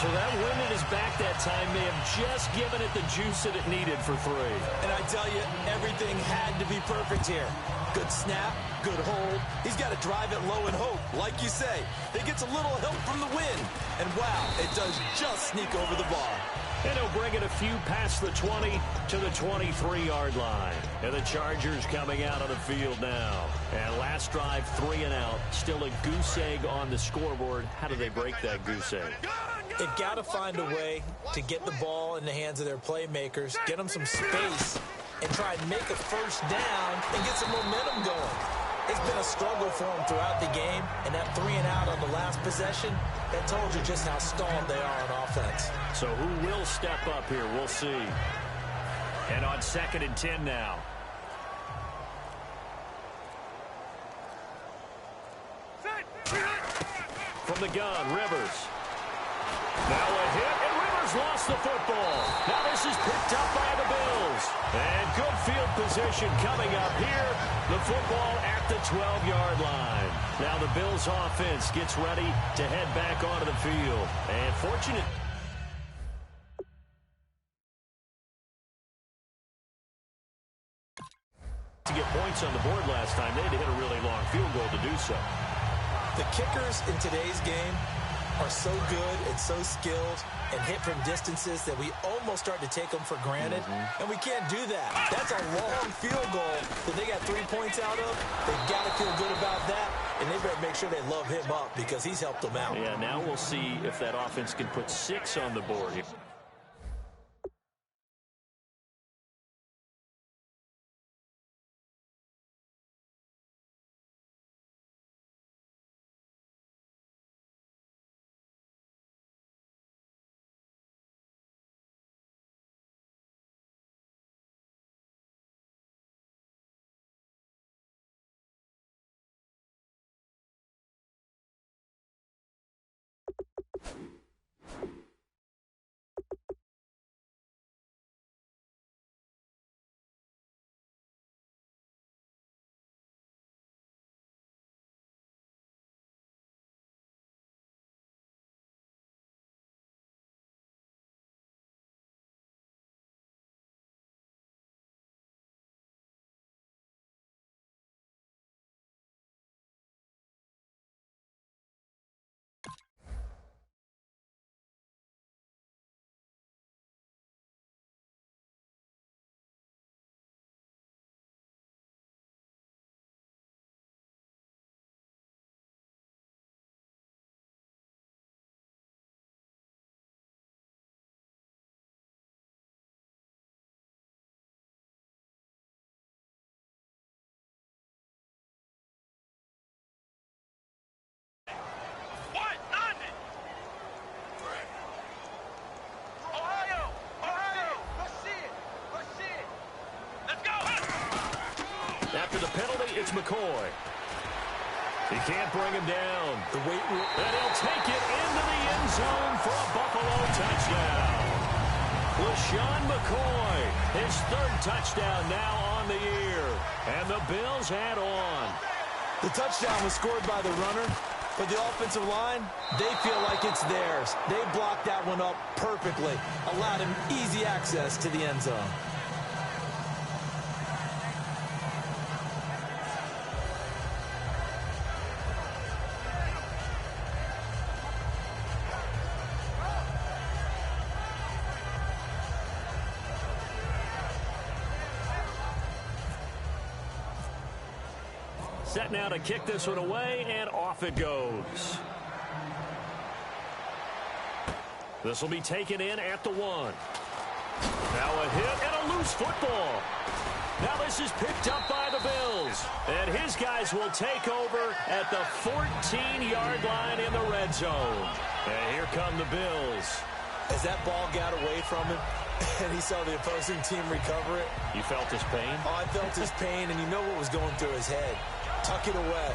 Speaker 2: So that wind at his back that time may have just given it the juice that it needed for 3.
Speaker 3: And I tell you, everything had to be perfect here. Good snap, good hold. He's got to drive it low and hope. Like you say, it gets a little help from the wind. And wow, it does just sneak over the bar.
Speaker 2: And he'll bring it a few past the 20 to the 23-yard line. And the Chargers coming out on the field now. And last drive, 3 and out. Still a goose egg on the scoreboard. How do they break that goose egg?
Speaker 3: They've got to find a way to get the ball in the hands of their playmakers, get them some space, and try and make a first down and get some momentum going. It's been a struggle for them throughout the game, and that 3 and out on the last possession, that told you just how stalled they are on offense.
Speaker 2: So who will step up here? We'll see. And on 2nd and 10 now. From the gun, Rivers. Now a hit, and Rivers lost the football. Now this is picked up by the Bills. And good field position coming up here. The football at the 12-yard line. Now the Bills offense gets ready to head back onto the field. And fortunate to get points on the board last time. They had to hit a really long field goal to do so.
Speaker 3: The kickers in today's game are so good and so skilled and hit from distances that we almost start to take them for granted, and we can't do that. That's a long field goal that they got 3 points out of. They've got to feel good about that, and they better make sure they love him up because he's helped them out.
Speaker 2: Yeah, now we'll see if that offense can put 6 on the board here. after the penalty, it's McCoy. He can't bring him down.
Speaker 3: The weight rule.
Speaker 2: And he'll take it into the end zone for a Buffalo touchdown. LaShawn McCoy, his third touchdown now on the year. And the Bills add on.
Speaker 3: The touchdown was scored by the runner, but the offensive line, they feel like it's theirs. They blocked that one up perfectly, allowed him easy access to the end zone.
Speaker 2: Set now to kick this one away, and off it goes. This will be taken in at the 1. Now a hit and a loose football. Now this is picked up by the Bills. And his guys will take over at the 14-yard line in the red zone. And here come the Bills.
Speaker 3: As that ball got away from him, and he saw the opposing team recover it.
Speaker 2: You felt his pain?
Speaker 3: Oh, I felt his pain, and you know what was going through his head. Tuck it away.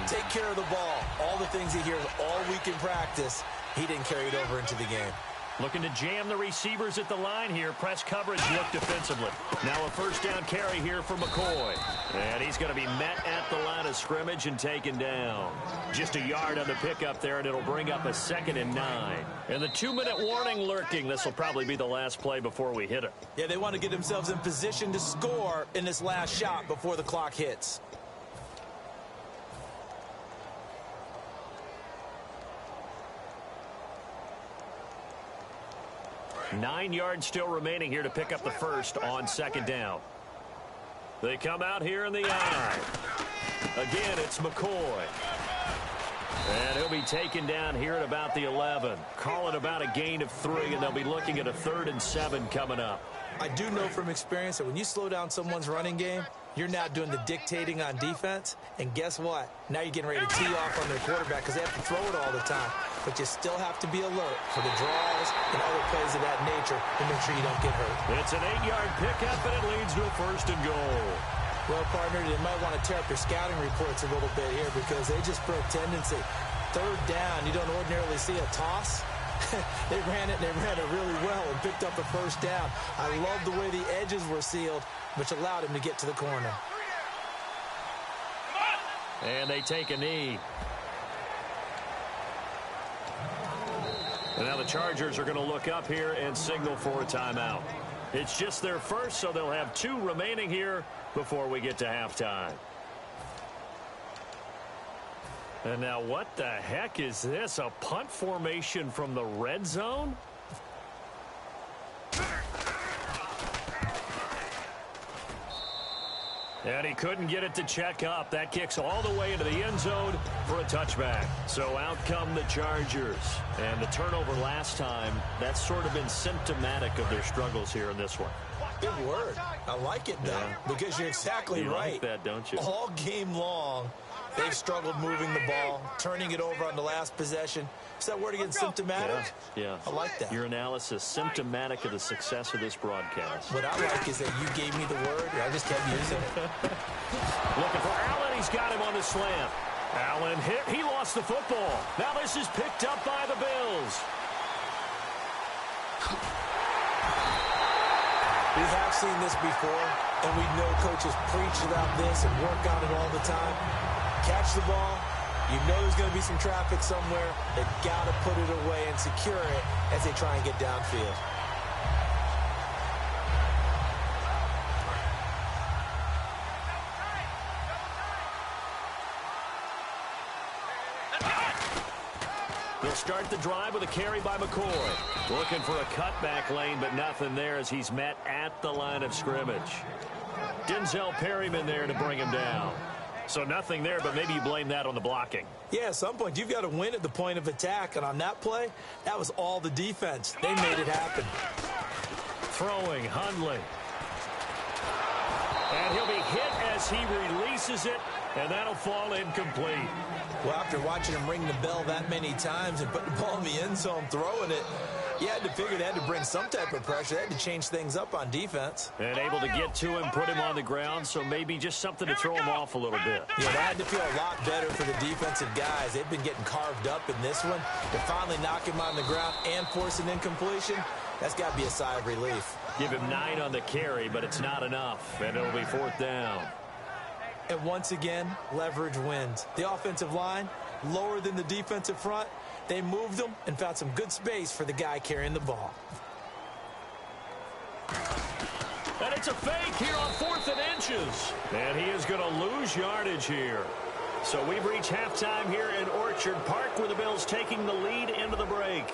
Speaker 3: Take care of the ball. All the things he hears all week in practice, he didn't carry it over into the game.
Speaker 2: Looking to jam the receivers at the line here. Press coverage look defensively. Now a first down carry here for McCoy. And he's going to be met at the line of scrimmage and taken down. Just a yard on the pickup there, and it'll bring up a 2nd and 9. And the 2-minute warning lurking. This will probably be the last play before we hit it.
Speaker 3: Yeah, they want to get themselves in position to score in this last shot before the clock hits.
Speaker 2: 9 yards still remaining here to pick up the first on 2nd down. They come out here in the eye. Again, it's McCoy. And he'll be taken down here at about the 11. Call it about a gain of 3, and they'll be looking at a 3rd and 7 coming up.
Speaker 3: I do know from experience that when you slow down someone's running game, you're now doing the dictating on defense. And guess what? Now you're getting ready to tee off on their quarterback because they have to throw it all the time. But you still have to be alert for the draws and other plays of that nature to make sure you don't get hurt.
Speaker 2: It's an 8-yard pickup, and it leads to a 1st and goal.
Speaker 3: Well, partner, they might want to tear up their scouting reports a little bit here because they just put a tendency. 3rd down, you don't ordinarily see a toss. They ran it really well and picked up a 1st down. I love the way the edges were sealed, which allowed him to get to the corner.
Speaker 2: And they take a knee. And now the Chargers are going to look up here and signal for a timeout. It's just their first, so they'll have 2 remaining here before we get to halftime. And now what the heck is this? A punt formation from the red zone? And he couldn't get it to check up. That kicks all the way into the end zone for a touchback. So out come the Chargers. And the turnover last time, that's sort of been symptomatic of their struggles here in this one.
Speaker 3: Good word. I like it, though, because you're exactly
Speaker 2: you
Speaker 3: right.
Speaker 2: Like that, don't you?
Speaker 3: All game long, they've struggled moving the ball, turning it over on the last possession. Is that word again, symptomatic?
Speaker 2: Yeah.
Speaker 3: I like that.
Speaker 2: Your analysis, symptomatic of the success of this broadcast.
Speaker 3: What I like is that you gave me the word, and I just kept using it.
Speaker 2: Looking for Allen. He's got him on the slant. Allen hit. He lost the football. Now this is picked up by the Bills.
Speaker 3: We have seen this before, and we know coaches preach about this and work on it all the time. Catch the ball. You know there's going to be some traffic somewhere. They've got to put it away and secure it as they try and get downfield.
Speaker 2: They'll start the drive with a carry by McCoy. Looking for a cutback lane, but nothing there as he's met at the line of scrimmage. Denzel Perryman there to bring him down. So nothing there, but maybe you blame that on the blocking.
Speaker 3: Yeah, at some point, you've got to win at the point of attack. And on that play, that was all the defense. They made it happen.
Speaker 2: Throwing, Hundley. And he'll be hit as he releases it, and that'll fall incomplete.
Speaker 3: Well, after watching him ring the bell that many times and put the ball in the end zone, throwing it, You had to figure they had to bring some type of pressure. They had to change things up on defense.
Speaker 2: And able to get to him, put him on the ground, so maybe just something to throw him off a little bit.
Speaker 3: Yeah, that had to feel a lot better for the defensive guys. They've been getting carved up in this one. To finally knock him on the ground and force an incompletion, that's got to be a sigh of relief.
Speaker 2: Give him 9 on the carry, but it's not enough, and it'll be 4th down.
Speaker 3: And once again, leverage wins. The offensive line, lower than the defensive front. They moved them and found some good space for the guy carrying the ball.
Speaker 2: And it's a fake here on 4th and inches. And he is going to lose yardage here. So we've reached halftime here in Orchard Park, where the Bills taking the lead into the break.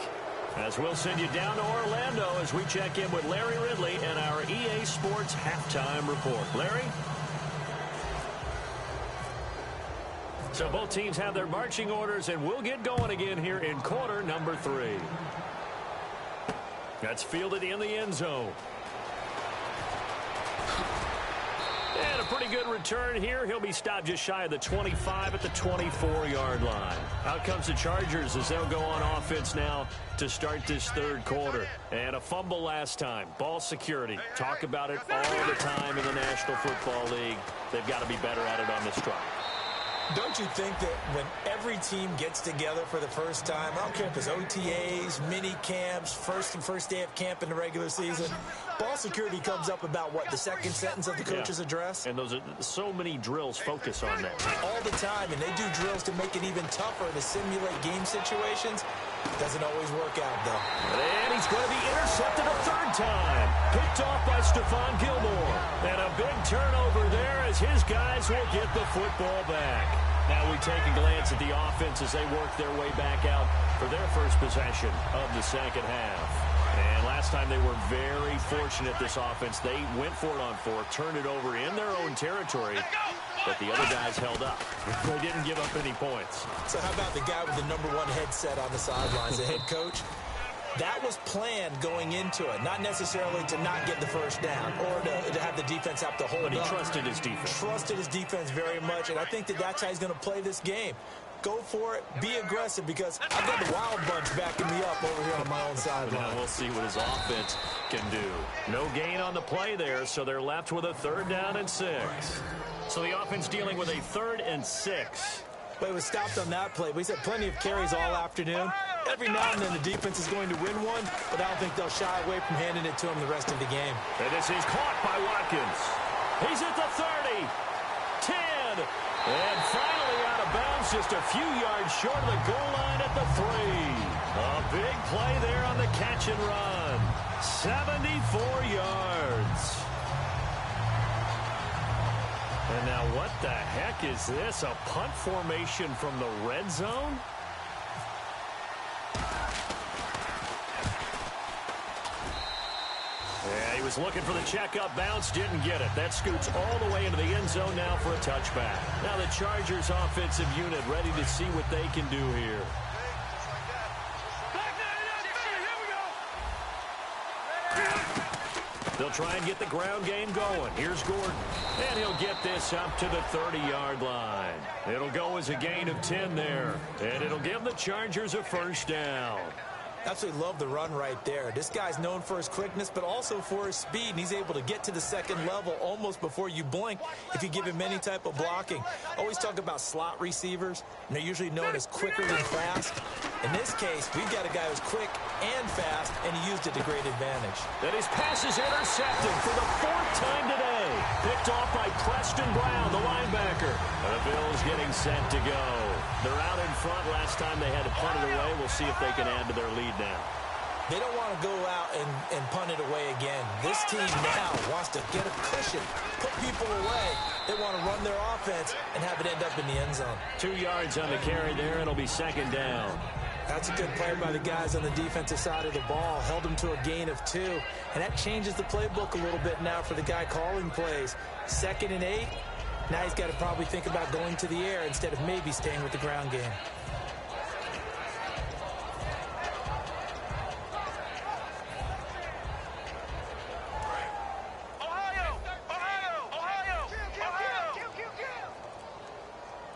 Speaker 2: As we'll send you down to Orlando as we check in with Larry Ridley and our EA Sports halftime report. Larry? So both teams have their marching orders, and we'll get going again here in quarter number 3. That's fielded in the end zone. And a pretty good return here. He'll be stopped just shy of the 25 at the 24-yard line. Out comes the Chargers as they'll go on offense now to start this 3rd quarter. And a fumble last time. Ball security. Talk about it all the time in the National Football League. They've got to be better at it on this drive.
Speaker 3: Don't you think that when every team gets together for the first time, I don't care if it's OTAs, mini camps, first day of camp in the regular season, ball security comes up about, what, the second sentence of the coach's address?
Speaker 2: And those are so many drills focus on that.
Speaker 3: All the time, and they do drills to make it even tougher to simulate game situations. Doesn't always work out, though.
Speaker 2: And he's going to be intercepted a 3rd time. Picked off by Stephon Gilmore. And a big turnover there as his guys will get the football back. Now we take a glance at the offense as they work their way back out for their first possession of the second half. And last time they were very fortunate, this offense. They went for it on 4th, turned it over in their own territory, but the other guys held up. They didn't give up any points.
Speaker 3: So how about the guy with the #1 headset on the sidelines, the head coach? That was planned going into it, not necessarily to not get the first down or to have the defense have to hold up.
Speaker 2: But he trusted his defense.
Speaker 3: Trusted his defense very much, and I think that's how he's going to play this game. Go for it, be aggressive, because I've got the wild bunch backing me up over here on my own sideline.
Speaker 2: Now we'll see what his offense can do. No gain on the play there, so they're left with a 3rd down and 6. So the offense dealing with a 3rd and 6.
Speaker 3: But it was stopped on that play. We had plenty of carries all afternoon. Every now and then the defense is going to win one, but I don't think they'll shy away from handing it to him the rest of the game.
Speaker 2: And this is caught by Watkins. He's at the 30, 10, and finally out of bounds just a few yards short of the goal line at the 3. A big play there on the catch and run. 74 yards. And now what the heck is this? A punt formation from the red zone? Yeah, he was looking for the checkup bounce, didn't get it. That scoots all the way into the end zone now for a touchback. Now the Chargers offensive unit ready to see what they can do here. They'll try and get the ground game going. Here's Gordon. And he'll get this up to the 30-yard line. It'll go as a gain of 10 there. And it'll give the Chargers a 1st down.
Speaker 3: Absolutely love the run right there. This guy's known for his quickness, but also for his speed. And he's able to get to the 2nd level almost before you blink if you give him any type of blocking. Always talk about slot receivers, and they're usually known as quicker than fast. In this case, we've got a guy who's quick and fast, and he used it to great advantage.
Speaker 2: That his pass is intercepted for the 4th time today. Picked off by Preston Brown, the linebacker. And the Bills getting set to go. They're out in front. Last time they had to punt it away. We'll see if they can add to their lead now.
Speaker 3: They don't want to go out and punt it away again. This team now wants to get a cushion, put people away. They want to run their offense and have it end up in the end zone.
Speaker 2: 2 yards on the carry there. It'll be 2nd down.
Speaker 3: That's a good play by the guys on the defensive side of the ball. Held them to a gain of 2. And that changes the playbook a little bit now for the guy calling plays. 2nd and 8. Now he's got to probably think about going to the air instead of maybe staying with the ground game.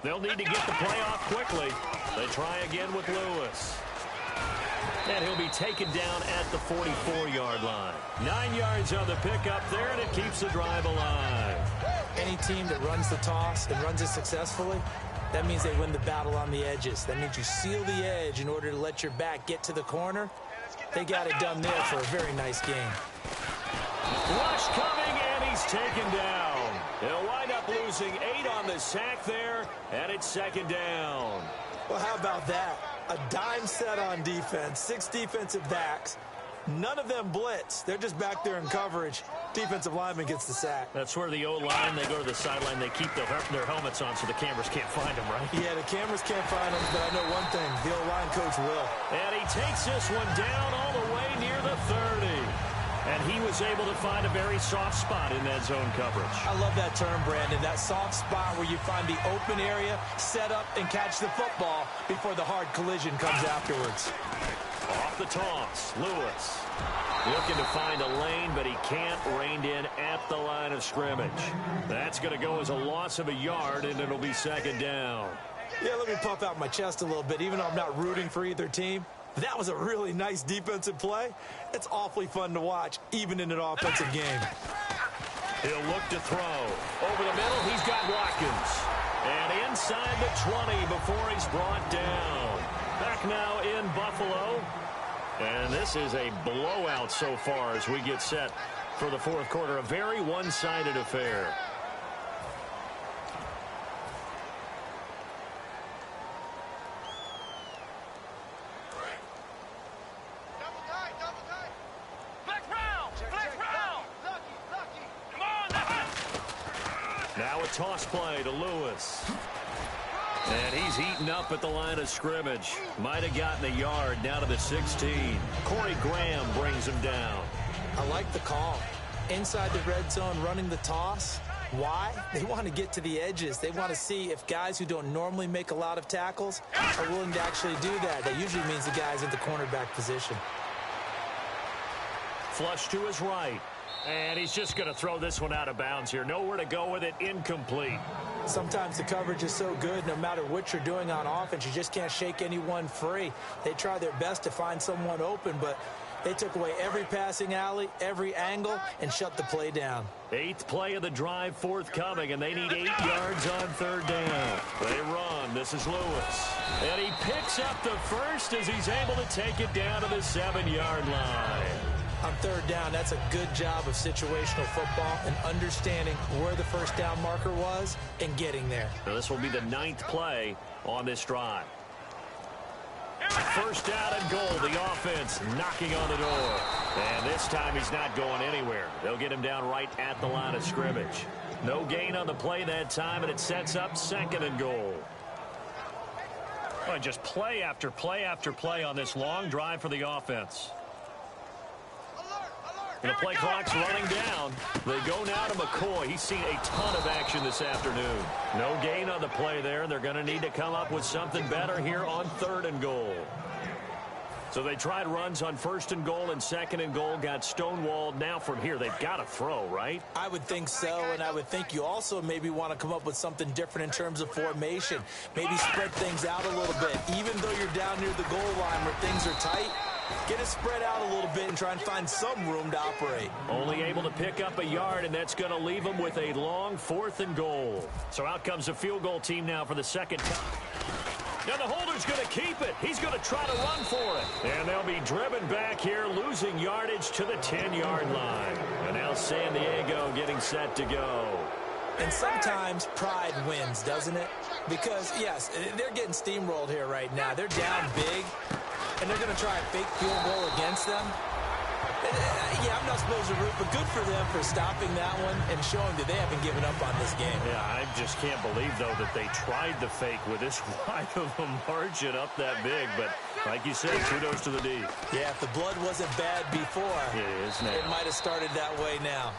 Speaker 2: They'll need to get the play off quickly. They try again with Lewis. And he'll be taken down at the 44-yard line. 9 yards on the pickup there, and it keeps the drive alive.
Speaker 3: Any team that runs the toss and runs it successfully, that means they win the battle on the edges. That means you seal the edge in order to let your back get to the corner. They got it done there for a very nice game.
Speaker 2: Rush coming, and he's taken down. He'll wind up losing 8 on the sack there, and it's second down.
Speaker 3: Well, how about that? A dime set on defense, 6 defensive backs. None of them blitz. They're just back there in coverage. Defensive lineman gets the sack.
Speaker 2: That's where the O-line, they go to the sideline, they keep their helmets on so the cameras can't find them, right?
Speaker 3: Yeah, the cameras can't find them, but I know one thing. The O-line coach will.
Speaker 2: And he takes this one down all the way near the 30. And he was able to find a very soft spot in that zone coverage.
Speaker 3: I love that term, Brandon. That soft spot where you find the open area, set up, and catch the football before the hard collision comes afterwards.
Speaker 2: Off the toss, Lewis. Looking to find a lane, but he can't. Reined in at the line of scrimmage. That's going to go as a loss of a yard, and it'll be second down.
Speaker 3: Yeah, let me puff out my chest a little bit, even though I'm not rooting for either team. That was a really nice defensive play. It's awfully fun to watch, even in an offensive game.
Speaker 2: He'll look to throw. Over the middle, he's got Watkins. And inside the 20 before he's brought down. Back now in Buffalo. And this is a blowout so far as we get set for the fourth quarter. A very one-sided affair. Now a toss play to Lewis. And he's eaten up at the line of scrimmage. Might have gotten a yard down to the 16. Corey Graham brings him down.
Speaker 3: I like the call. Inside the red zone running the toss. Why? They want to get to the edges. They want to see if guys who don't normally make a lot of tackles are willing to actually do that. That usually means the guy's in the cornerback position.
Speaker 2: Flush to his right. And he's just going to throw this one out of bounds here. Nowhere to go with it. Incomplete.
Speaker 3: Sometimes the coverage is so good, no matter what you're doing on offense, you just can't shake anyone free. They try their best to find someone open, but they took away every passing alley, every angle, and shut the play down.
Speaker 2: 8th play of the drive forthcoming, and they need 8 yards on third down. They run. This is Lewis. And he picks up the first as he's able to take it down to the 7-yard line.
Speaker 3: On third down, that's a good job of situational football and understanding where the first down marker was and getting there.
Speaker 2: Now this will be the 9th play on this drive. First down and goal. The offense knocking on the door. And this time he's not going anywhere. They'll get him down right at the line of scrimmage. No gain on the play that time, and it sets up second and goal. Oh, just play after play after play on this long drive for the offense. And the play clock's running down. They go now to McCoy. He's seen a ton of action this afternoon. No gain on the play there, and they're going to need to come up with something better here on third and goal. So they tried runs on first and goal and second and goal, got stonewalled. Now from here, they've got to throw, right?
Speaker 3: I would think so, and I would think you also maybe want to come up with something different in terms of formation. Maybe spread things out a little bit. Even though you're down near the goal line where things are tight, get it spread out a little bit and try and find some room to operate.
Speaker 2: Only able to pick up a yard, and that's going to leave them with a long 4th and goal. So out comes the field goal team now for the second time. Now the holder's going to keep it. He's going to try to run for it. And they'll be driven back here, losing yardage to the 10-yard line. And now San Diego getting set to go.
Speaker 3: And sometimes pride wins, doesn't it? Because, yes, they're getting steamrolled here right now. They're down big, and they're going to try a fake field goal against them. Yeah, I'm not supposed to root, but good for them for stopping that one and showing that they haven't given up on this game.
Speaker 2: Yeah, I just can't believe, though, that they tried the fake with this wide of a margin up that big. But like you said, kudos to the D.
Speaker 3: Yeah, if the blood wasn't bad before,
Speaker 2: it is now.
Speaker 3: It might have started that way now.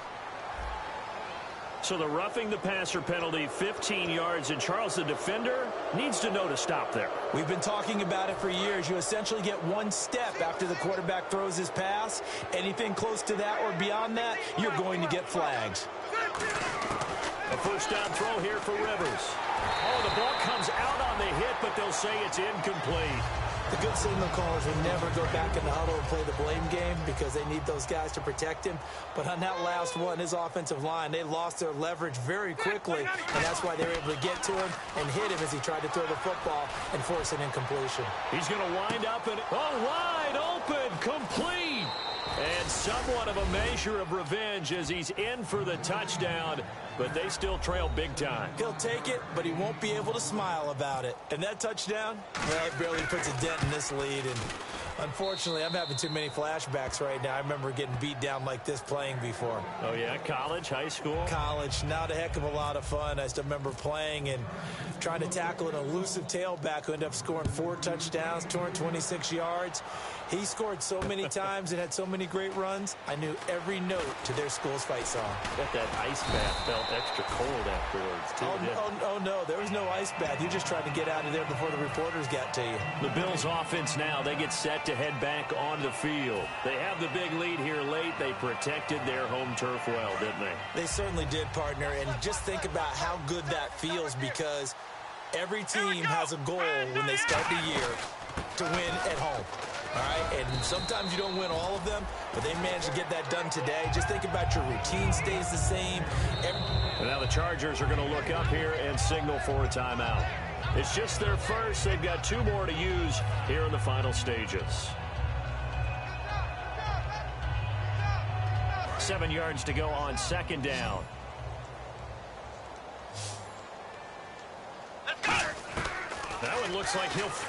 Speaker 2: So the roughing the passer penalty, 15 yards, and Charles, the defender, needs to know to stop there.
Speaker 3: We've been talking about it for years. You essentially get one step after the quarterback throws his pass. Anything close to that or beyond that, you're going to get flags.
Speaker 2: A first down throw here for Rivers. Oh, the ball comes out on the hit, but they'll say it's incomplete.
Speaker 3: The good signal callers will never go back in the huddle and play the blame game because they need those guys to protect him. But on that last one, his offensive line, they lost their leverage very quickly, and that's why they were able to get to him and hit him as he tried to throw the football and force an incompletion.
Speaker 2: He's going to wind up and wide open, complete. And somewhat of a measure of revenge as he's in for the touchdown, but they still trail big time.
Speaker 3: He'll take it, but he won't be able to smile about it. And that touchdown, well, it barely puts a dent in this lead. And unfortunately, I'm having too many flashbacks right now. I remember getting beat down like this playing before.
Speaker 2: Oh, yeah? College, high school?
Speaker 3: College. Not a heck of a lot of fun. I still remember playing and trying to tackle an elusive tailback who ended up scoring 4 touchdowns, 226 yards. He scored so many times and had so many great runs, I knew every note to their school's fight song.
Speaker 2: Bet that ice bath felt extra cold afterwards, too.
Speaker 3: Oh, no, there was no ice bath. You just tried to get out of there before the reporters got to you.
Speaker 2: The Bills offense now, they get set to head back on the field. They have the big lead here late. They protected their home turf well, didn't they?
Speaker 3: They certainly did, partner, and just think about how good that feels because every team has a goal when they start the year to win at home. All right, and sometimes you don't win all of them, but they managed to get that done today. Just think about your routine stays the same.
Speaker 2: And now the Chargers are going to look up here and signal for a timeout. It's just their first. They've got 2 more to use here in the final stages. 7 yards to go on 2nd down. That one looks like he'll